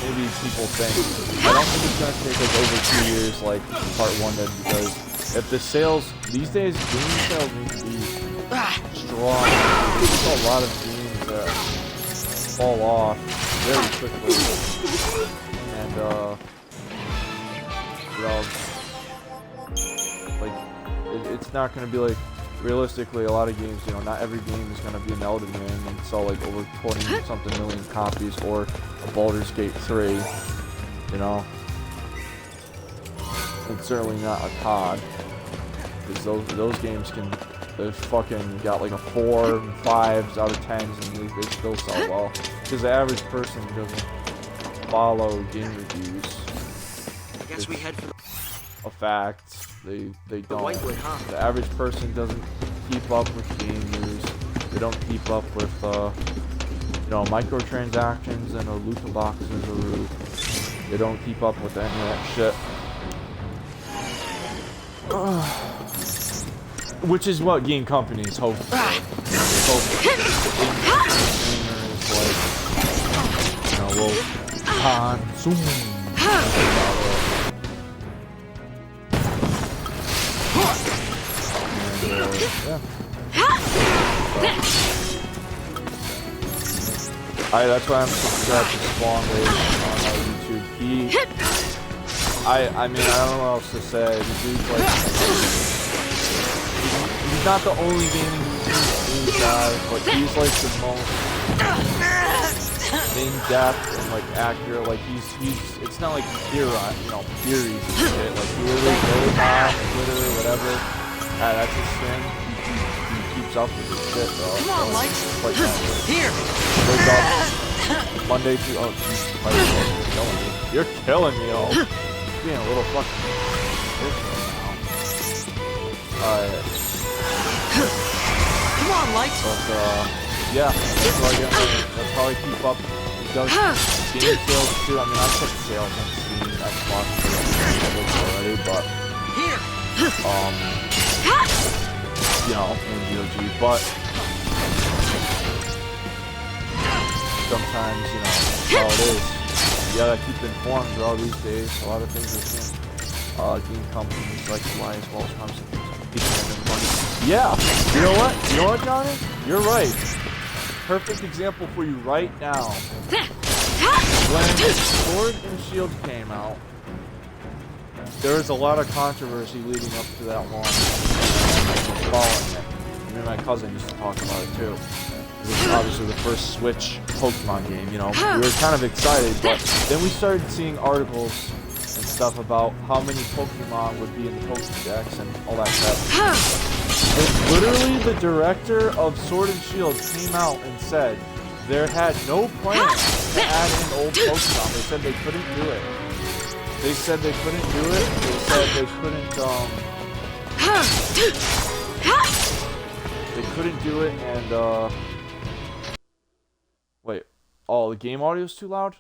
maybe people think. I don't think it's gonna take like over 2 years like part 1 did, because if the sales these days, game sales need to be strong. There's a lot of games that fall off very quickly, and you know, like it's not gonna be like. Realistically, a lot of games, you know, not every game is going to be an Elden Ring and sell like over 20-something million copies, or a Baldur's Gate 3, you know. It's certainly not a COD, because those games can, they've fucking got like a 4 and 5s out of 10s, and they still sell well, because the average person doesn't follow game reviews. I guess we head for the A fact. They don't. Whitewood, huh? The average person doesn't keep up with game news. They don't keep up with you know, microtransactions and loot boxes or they don't keep up with any of that shit. Which is what game companies hope for. They hope gamers, like, you know, will consume. Yeah. That's why I'm subscribed to Spawn Wave on YouTube. I mean, I don't know what else to say. The dude's like, he's not the only gaming guy, but he's like the most in-depth and like accurate. Like he's it's not like theories and shit. Like he literally goes on Twitter or whatever. That's his thing. He keeps up with his shit, bro. Come on, Mike. Like Here. Wake up Monday through. Oh, jeez, you're killing me, oh. You're being a little fucking. Alright. Come on, Mike. But yeah, that's how I keep up. He does game sales too. I mean, I put sales on Steam, Xbox already, but Here. you know, in GOG, but sometimes, you know, that's how it is. You gotta keep informed all these days. A lot of things are changing. Game companies like Fly as well as keeping them informed. Yeah, you know what? You know what, Johnny? You're right. Perfect example for you right now. When Sword and Shield came out, there was a lot of controversy leading up to that launch. Following it. Me and my cousin used to talk about it too. It was obviously the first Switch Pokemon game, you know. We were kind of excited, but then we started seeing articles and stuff about how many Pokemon would be in the Pokédex and all that stuff. And literally the director of Sword and Shield came out and said there had no plans to add in old Pokemon. They said they couldn't do it. They said they couldn't do it. They said they couldn't, they couldn't do it, and, wait. Oh, the game audio's too loud?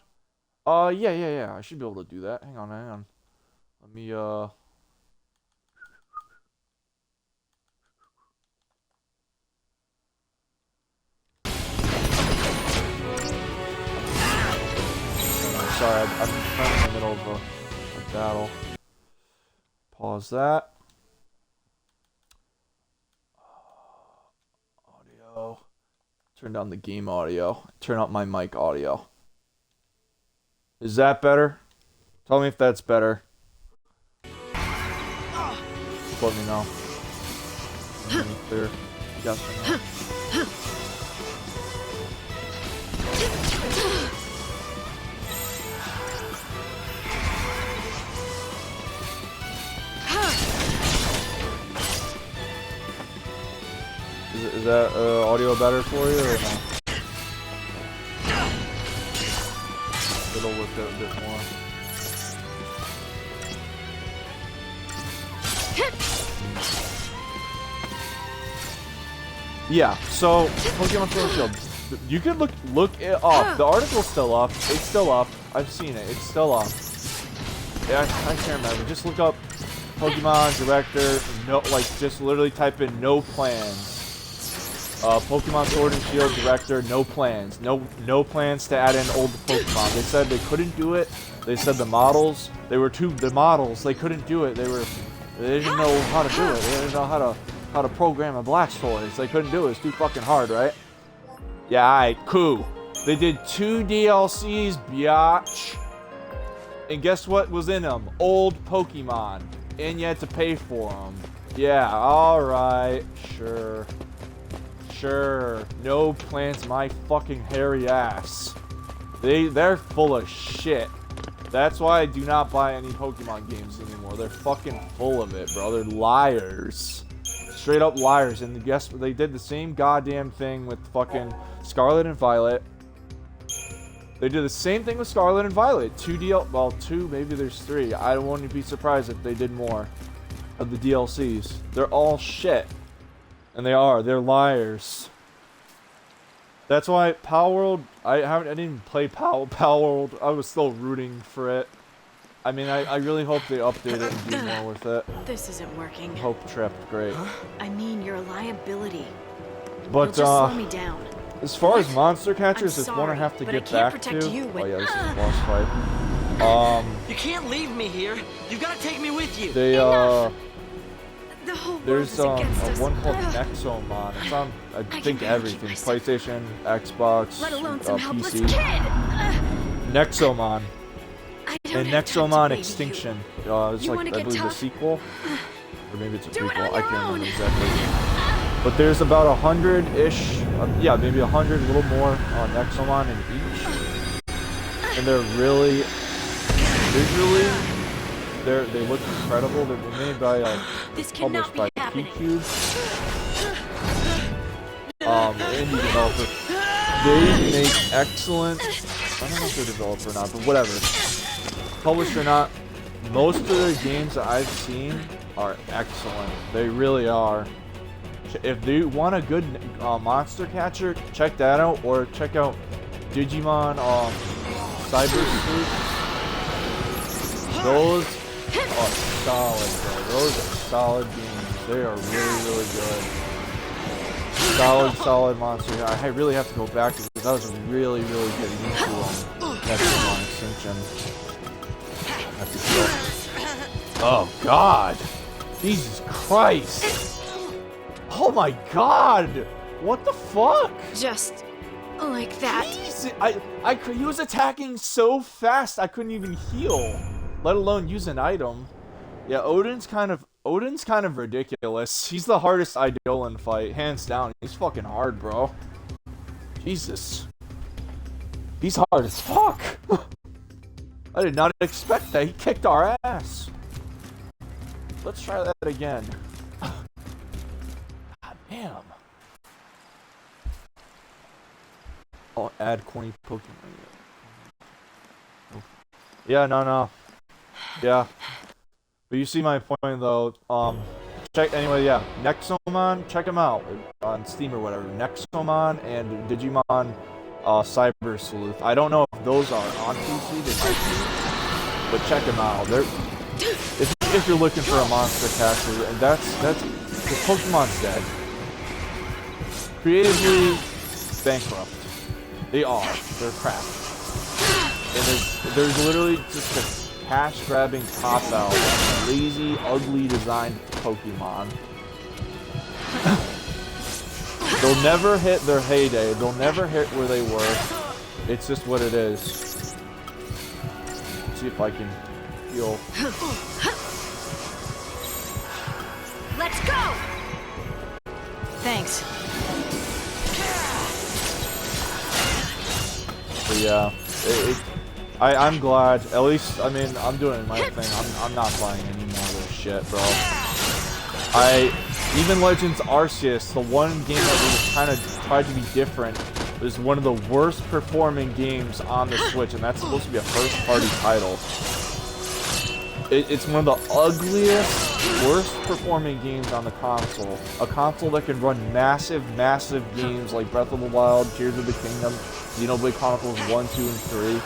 Yeah. I should be able to do that. Hang on. Let me, sorry, I'm kind of in the middle of a battle. Pause that. Audio. Turn down the game audio. Turn up my mic audio. Is that better? Tell me if that's better. Let me know. Let me clear. Yes or no. Is that audio better for you or no? It'll work out a bit more. Yeah, so Pokemon Sword and Shield. You can look it up. The article's still up. It's still up. I've seen it. It's still up. Yeah, I can't remember. Just look up Pokemon Director. No, like just literally type in no plans Pokemon Sword and Shield director, no plans. No plans to add in old Pokemon. They said they couldn't do it. They said the models, the models, they couldn't do it. They didn't know how to do it. They didn't know how to program a Blastoise. They couldn't do it. It's too fucking hard, right? Yeah, alright, cool. They did 2 DLCs, biatch. And guess what was in them? Old Pokemon. And you had to pay for them. Yeah, alright, sure. Sure. No plans, my fucking hairy ass. They're full of shit. That's why I do not buy any Pokemon games anymore. They're fucking full of it, bro. They're liars. Straight up liars. And guess what? They did the same goddamn thing with fucking Scarlet and Violet. They did the same thing with Scarlet and Violet. 2, maybe there's 3. I wouldn't be surprised if they did more of the DLCs. They're all shit. And they're liars. That's why Power World, I didn't even play Power World. I was still rooting for it. I mean, I really hope they update it and do more with it. This isn't working. Hope Trip, great. I mean, you're a liability. But, You'll just slow me down. As far as monster catchers, it's one I sorry, have to but I get can't back protect to. you when- Oh yeah, this is a boss fight. You can't leave me here. You've got to take me with you. They The whole world there's is against us. one called Nexomon. It's on I can think barely everything. keep myself. PlayStation, Xbox, Let alone some helpless PC. kid. Nexomon. I don't And have time to Nexomon baby Extinction. It's You like wanna I get believe a tough? sequel. Or maybe it's a Do it prequel. on I your can't remember own. exactly. But there's about 100-ish, yeah, maybe 100, a little more Nexomon in each. And they're really, visually, they look incredible. They're made by, This cannot published be by happening. P-Cube. Indie developer. They make excellent, I don't know if they're developer or not, but whatever. Published or not, most of the games that I've seen are excellent. They really are. If you want a good monster catcher, check that out, or check out Digimon Cyber Sleuth. Those are solid, bro. Those are solid games. They are really, really good. Solid monster. I really have to go back to this. I was really, really getting into Nexomon Extinction. I have to go. Oh God! Jesus Christ! Oh my God! What the fuck? Just like that. Jesus, he was attacking so fast I couldn't even heal, let alone use an item. Yeah, Odin's kind of ridiculous. He's the hardest Eidolon fight, hands down. He's fucking hard, bro. Jesus. He's hard as fuck. I did not expect that. He kicked our ass. Let's try that again. God damn. I'll add corny Pokemon. Yeah, no. Yeah. But you see my point though. Anyway, yeah. Nexomon, check them out on Steam or whatever. Nexomon and Digimon Cyber Sleuth. I don't know if those are on PC, they might be, but check them out. They're if you're looking for a monster catcher, and that's the Pokemon's dead. Creatively bankrupt. They are. They're crap. And there's literally just a cash-grabbing cop-out on lazy, ugly designed Pokemon. They'll never hit their heyday. They'll never hit where they were. It's just what it is. Let's see if I can heal. Let's go! Thanks. But yeah, I'm glad. At least, I mean, I'm doing my thing. I'm not buying any more of this shit, bro. Even Legends Arceus, the one game that we kind of tried to be different, is one of the worst performing games on the Switch, and that's supposed to be a first-party title. It's one of the ugliest, worst performing games on the console. A console that can run massive games like Breath of the Wild, Tears of the Kingdom, Xenoblade Chronicles 1, 2, and 3,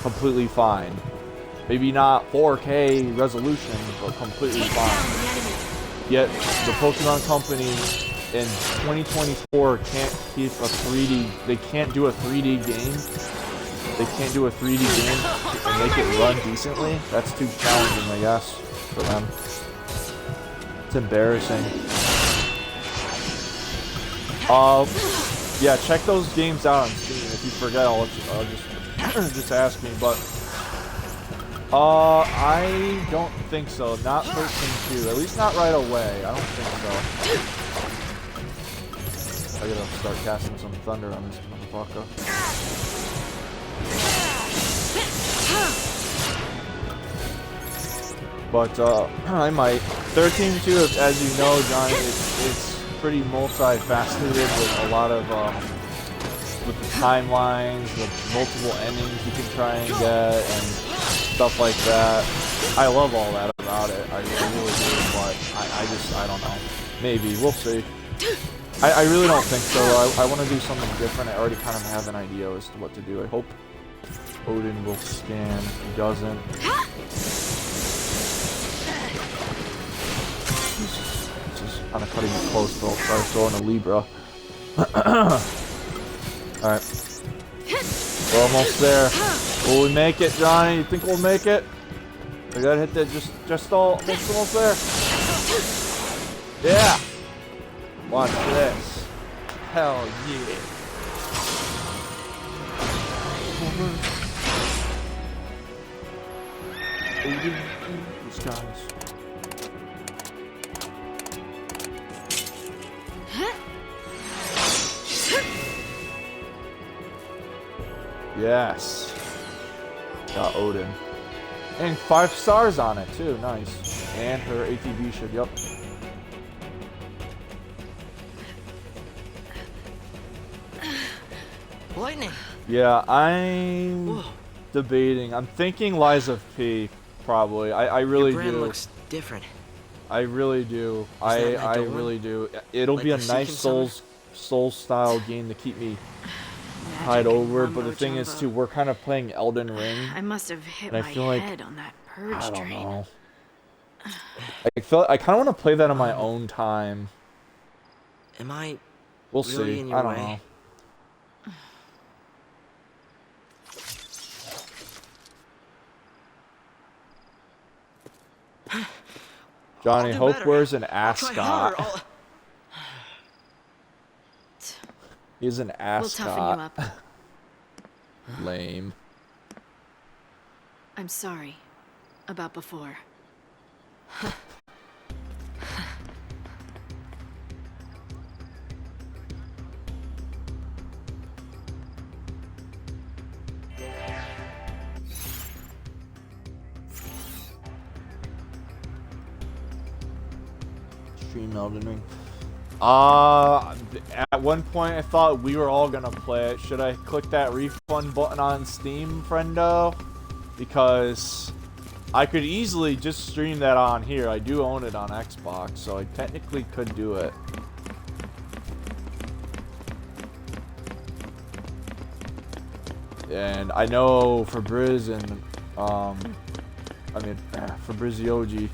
completely fine. Maybe not 4K resolution, but completely fine. Yet, the Pokemon Company in 2024 can't keep a 3D. They can't do a 3D game. They can't do a 3D game and make it run decently. That's too challenging, I guess, for them. It's embarrassing. Yeah, check those games out on Steam. If you forget, I'll just ask me. But I don't think so. Not 13-2. At least not right away. I don't think so. I gotta start casting some thunder on this motherfucker. But I might. 13-2, as you know, Johnny, it's pretty multifaceted with a lot of with the timelines, with multiple endings you can try and get, and stuff like that. I love all that about it. I really do, but I don't know. Maybe we'll see. I really don't think so. I want to do something different. I already kind of have an idea as to what to do. I hope Odin will scan. If he doesn't. Kind of cutting it close, but I'll try to throw in a Libra. Alright. We're almost there. Will we make it, Johnny? You think we'll make it? We gotta hit that just almost there. Yeah! Watch this. Hell yeah. These guys. Yes. Got Odin. And 5 stars on it too, nice. And her ATB should, yep. Lightning. Yeah, I'm debating. I'm thinking Lies of P, probably. I really Your brand do. looks different. I really do. that I Dawn? really do. It'll Like be a the nice Seeking Souls style game to keep me Magic tied and over, but the mumbo thing is jumbo. too, we're kind of playing Elden Ring. I must have hit And I my feel like- head on that purge I don't train. know. I kind of want to play that on my own time. Am I We'll really see. in your I don't way? know. Johnny, I'll do Hope better. wears an I'll try harder. ascot. He's an We'll toughen you ascot. up. Lame. I'm sorry about before. Stream Elden Ring. At one point I thought we were all gonna play it. Should I click that refund button on Steam, friendo? Because I could easily just stream that on here. I do own it on Xbox, so I technically could do it. And I know for Briz and for Brizioji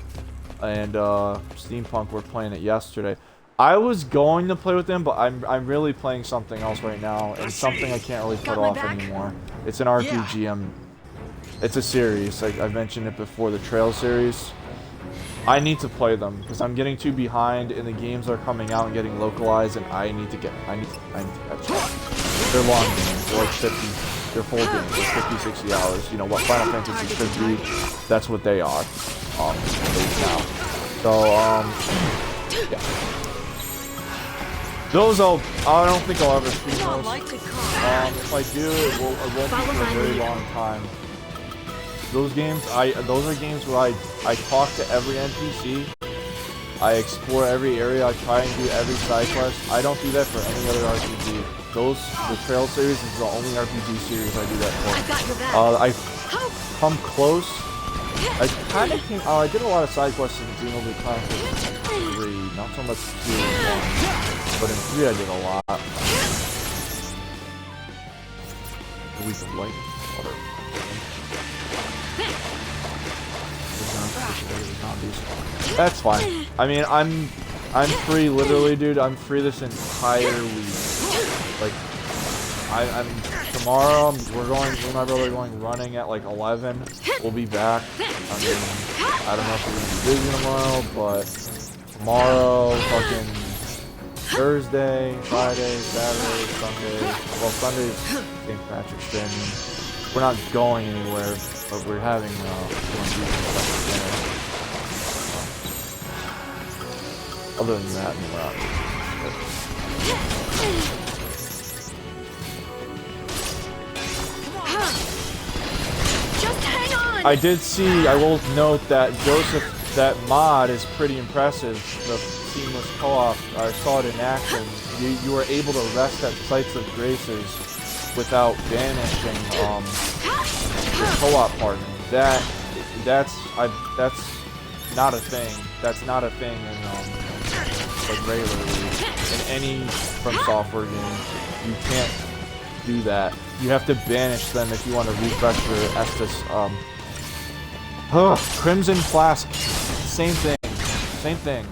and Steampunk were playing it yesterday. I was going to play with them, but I'm really playing something else right now, and something I can't really put Got my off back? anymore. It's an RPG. It's a series. I've mentioned it before, the Trail series. I need to play them because I'm getting too behind, and the games are coming out and getting localized, and I need to catch up. They're long games. They're like 50. They're full games. They're 50, 60 hours. You know what Final Fantasy should be. That's what they are. At least now. So yeah. Those I don't think I'll ever stream those. If I do, it won't be for a very long time. Those games, those are games where I talk to every NPC. I explore every area. I try and do every side quest. I don't do that for any other RPG. The Trail series is the only RPG series I do that for. I've come close. I kind of came. I did a lot of side quests in Xenoblade Chronicles 3, not so much 2 and 1, but in 3 I did a lot. A week of light, water. That's fine. I mean, I I'm free, literally, dude. I'm free this entire week. Like, I'm tomorrow. We're going. Me and my brother are going running at like 11. We'll be back. I mean, I don't know if we're gonna be busy tomorrow, but tomorrow, fucking Thursday, Friday, Saturday, Sunday. Well, Sunday's St. Patrick's Day. I mean, we're not going anywhere, but we're having doing stuff dinner. Other than that, we're not. Just hang on! I did see, I will note that Joseph, that mod is pretty impressive. The seamless co-op, I saw it in action. You were able to rest at sites of graces without banishing your co-op partner. That's not a thing. That's not a thing in like regularly in any From Software game. You can't do that. You have to banish them if you want to refresh your Estus. Crimson Flask, same thing.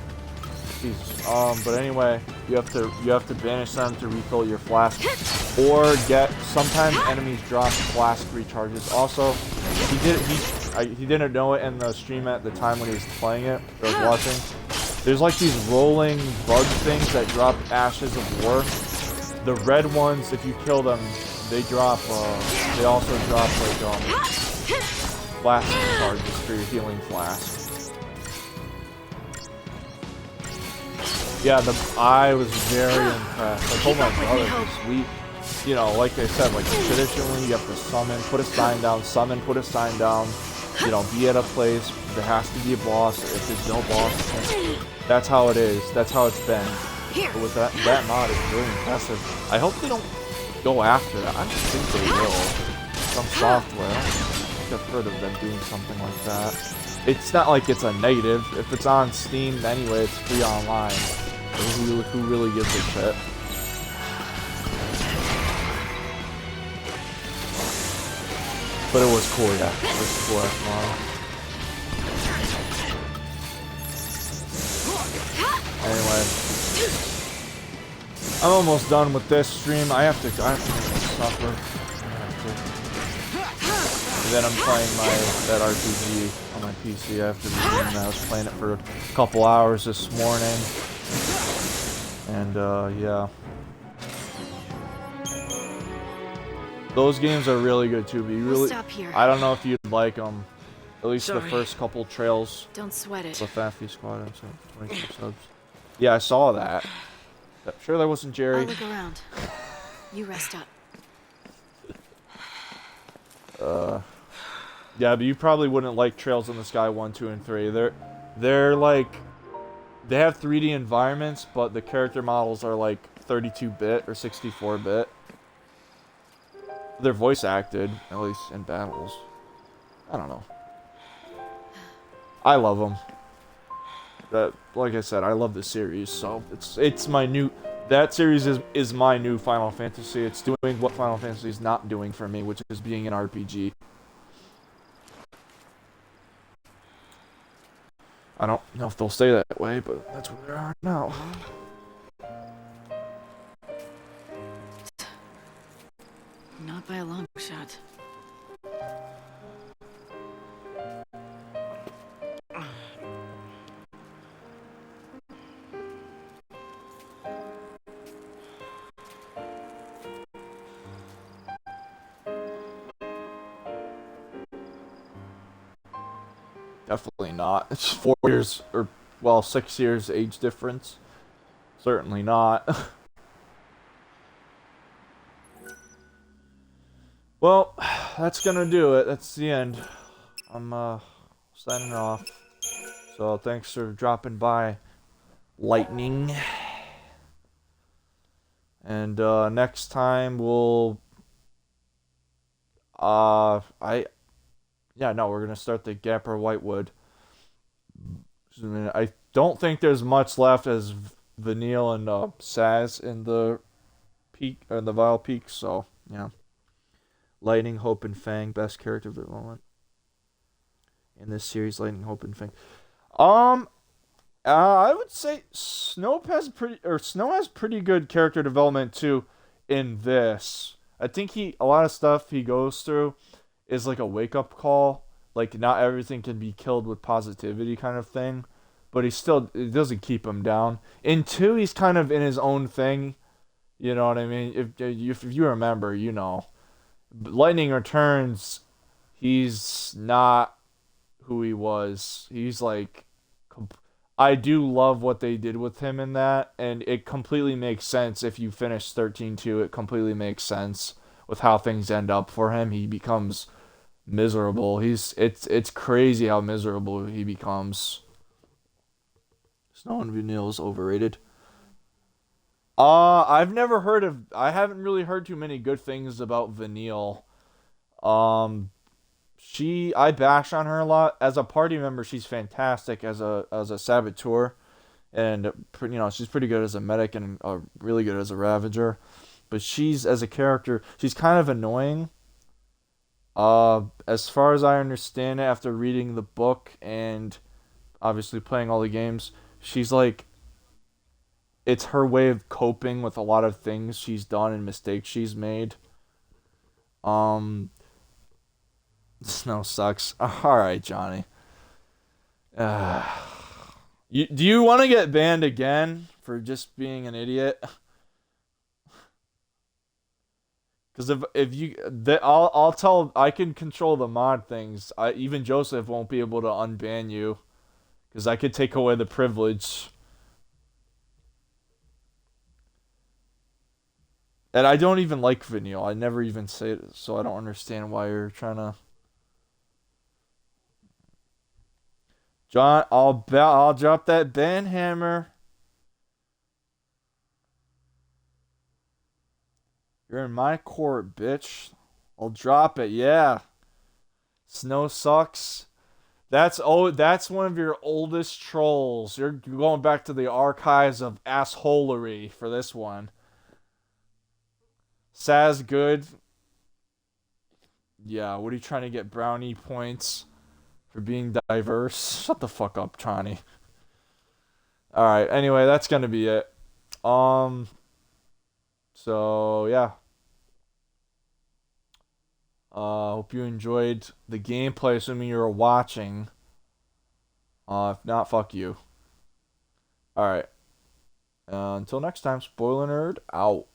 Jesus. But anyway, you have to banish them to refill your flask, or sometimes enemies drop flask recharges. Also, he didn't know it in the stream at the time when he was playing it. I was watching. There's like these rolling bug things that drop ashes of war. The red ones, if you kill them, they drop. They also drop like flask charges for your healing flask. Yeah, I was very impressed. Like, oh my brother, sweet. You know, like I said, like traditionally, you have to summon, put a sign down, summon, put a sign down. You know, be at a place. There has to be a boss. If there's no boss, that's how it is. That's how it's been. But with that mod, it's really impressive. I hope they don't go after that. I think they will. Some software. I think I've heard of them doing something like that. It's not like it's a native. If it's on Steam, anyway, it's free online. Who really gives a shit? But it was cool, yeah. It was cool as well. Anyway, I'm almost done with this stream. I have to make supper. And then I'm playing that RPG on my PC. I have to resume that. I was playing it for a couple hours this morning. And yeah. Those games are really good too, but We'll stop here. I don't know if you'd like them. At least Sorry. the first couple trails. Don't sweat it. The Faffy Squad, I'm sorry. 22 subs. Yeah, I saw that. Sure that wasn't Jerry. I'll look around. You rest up. Yeah, but you probably wouldn't like Trails in the Sky 1, 2, and 3. They're like, they have 3D environments, but the character models are like 32-bit or 64-bit. They're voice acted, at least in battles. I don't know. I love them. Like I said, I love this series, so it's my new. That series is my new Final Fantasy. It's doing what Final Fantasy is not doing for me, which is being an RPG. I don't know if they'll stay that way, but that's where they are now. Not by a long shot. Definitely not. It's 4 years, or, well, 6 years age difference. Certainly not. Well, that's gonna do it. That's the end. I'm, signing off. So, thanks for dropping by, Lightning. And, next time we'll... Yeah, no, we're gonna start the Gapper Whitewood. I don't think there's much left as Vanille and Saz in the peak or the Vile Peak, so yeah. Lightning, Hope, and Fang, best character development in this series. Lightning, Hope, and Fang. I would say Snow has pretty good character development too in this. I think a lot of stuff he goes through is like a wake up call. Like not everything can be killed with positivity kind of thing, but it doesn't keep him down. In 2, he's kind of in his own thing. You know what I mean? If you remember, you know, Lightning Returns, he's not who he was. He's like I do love what they did with him in that, and it completely makes sense if you finish 13-2. It completely makes sense with how things end up for him. He becomes miserable. It's crazy how miserable he becomes. Snow and Vanille is overrated. I haven't really heard too many good things about Vanille. I bash on her a lot as a party member. She's fantastic as a saboteur, and she's pretty good as a medic and really good as a Ravager. But she's as a character, she's kind of annoying. As far as I understand it, after reading the book and obviously playing all the games, she's like, it's her way of coping with a lot of things she's done and mistakes she's made. Snow sucks. All right, Johnny. Do you want to get banned again for just being an idiot? Because I can control the mod things. Even Joseph won't be able to unban you, because I could take away the privilege. And I don't even like Vanille. I never even say it, so I don't understand why you're trying to. John, I'll drop that ban hammer. You're in my court, bitch. I'll drop it, yeah. Snow sucks. That's one of your oldest trolls. You're going back to the archives of assholery for this one. Saz good. Yeah, what are you trying to get brownie points for being diverse? Shut the fuck up, Johnny. Alright, anyway, that's gonna be it. So yeah. Hope you enjoyed the gameplay, assuming you were watching. If not, fuck you. Alright. Until next time, Spoiler Nerd out.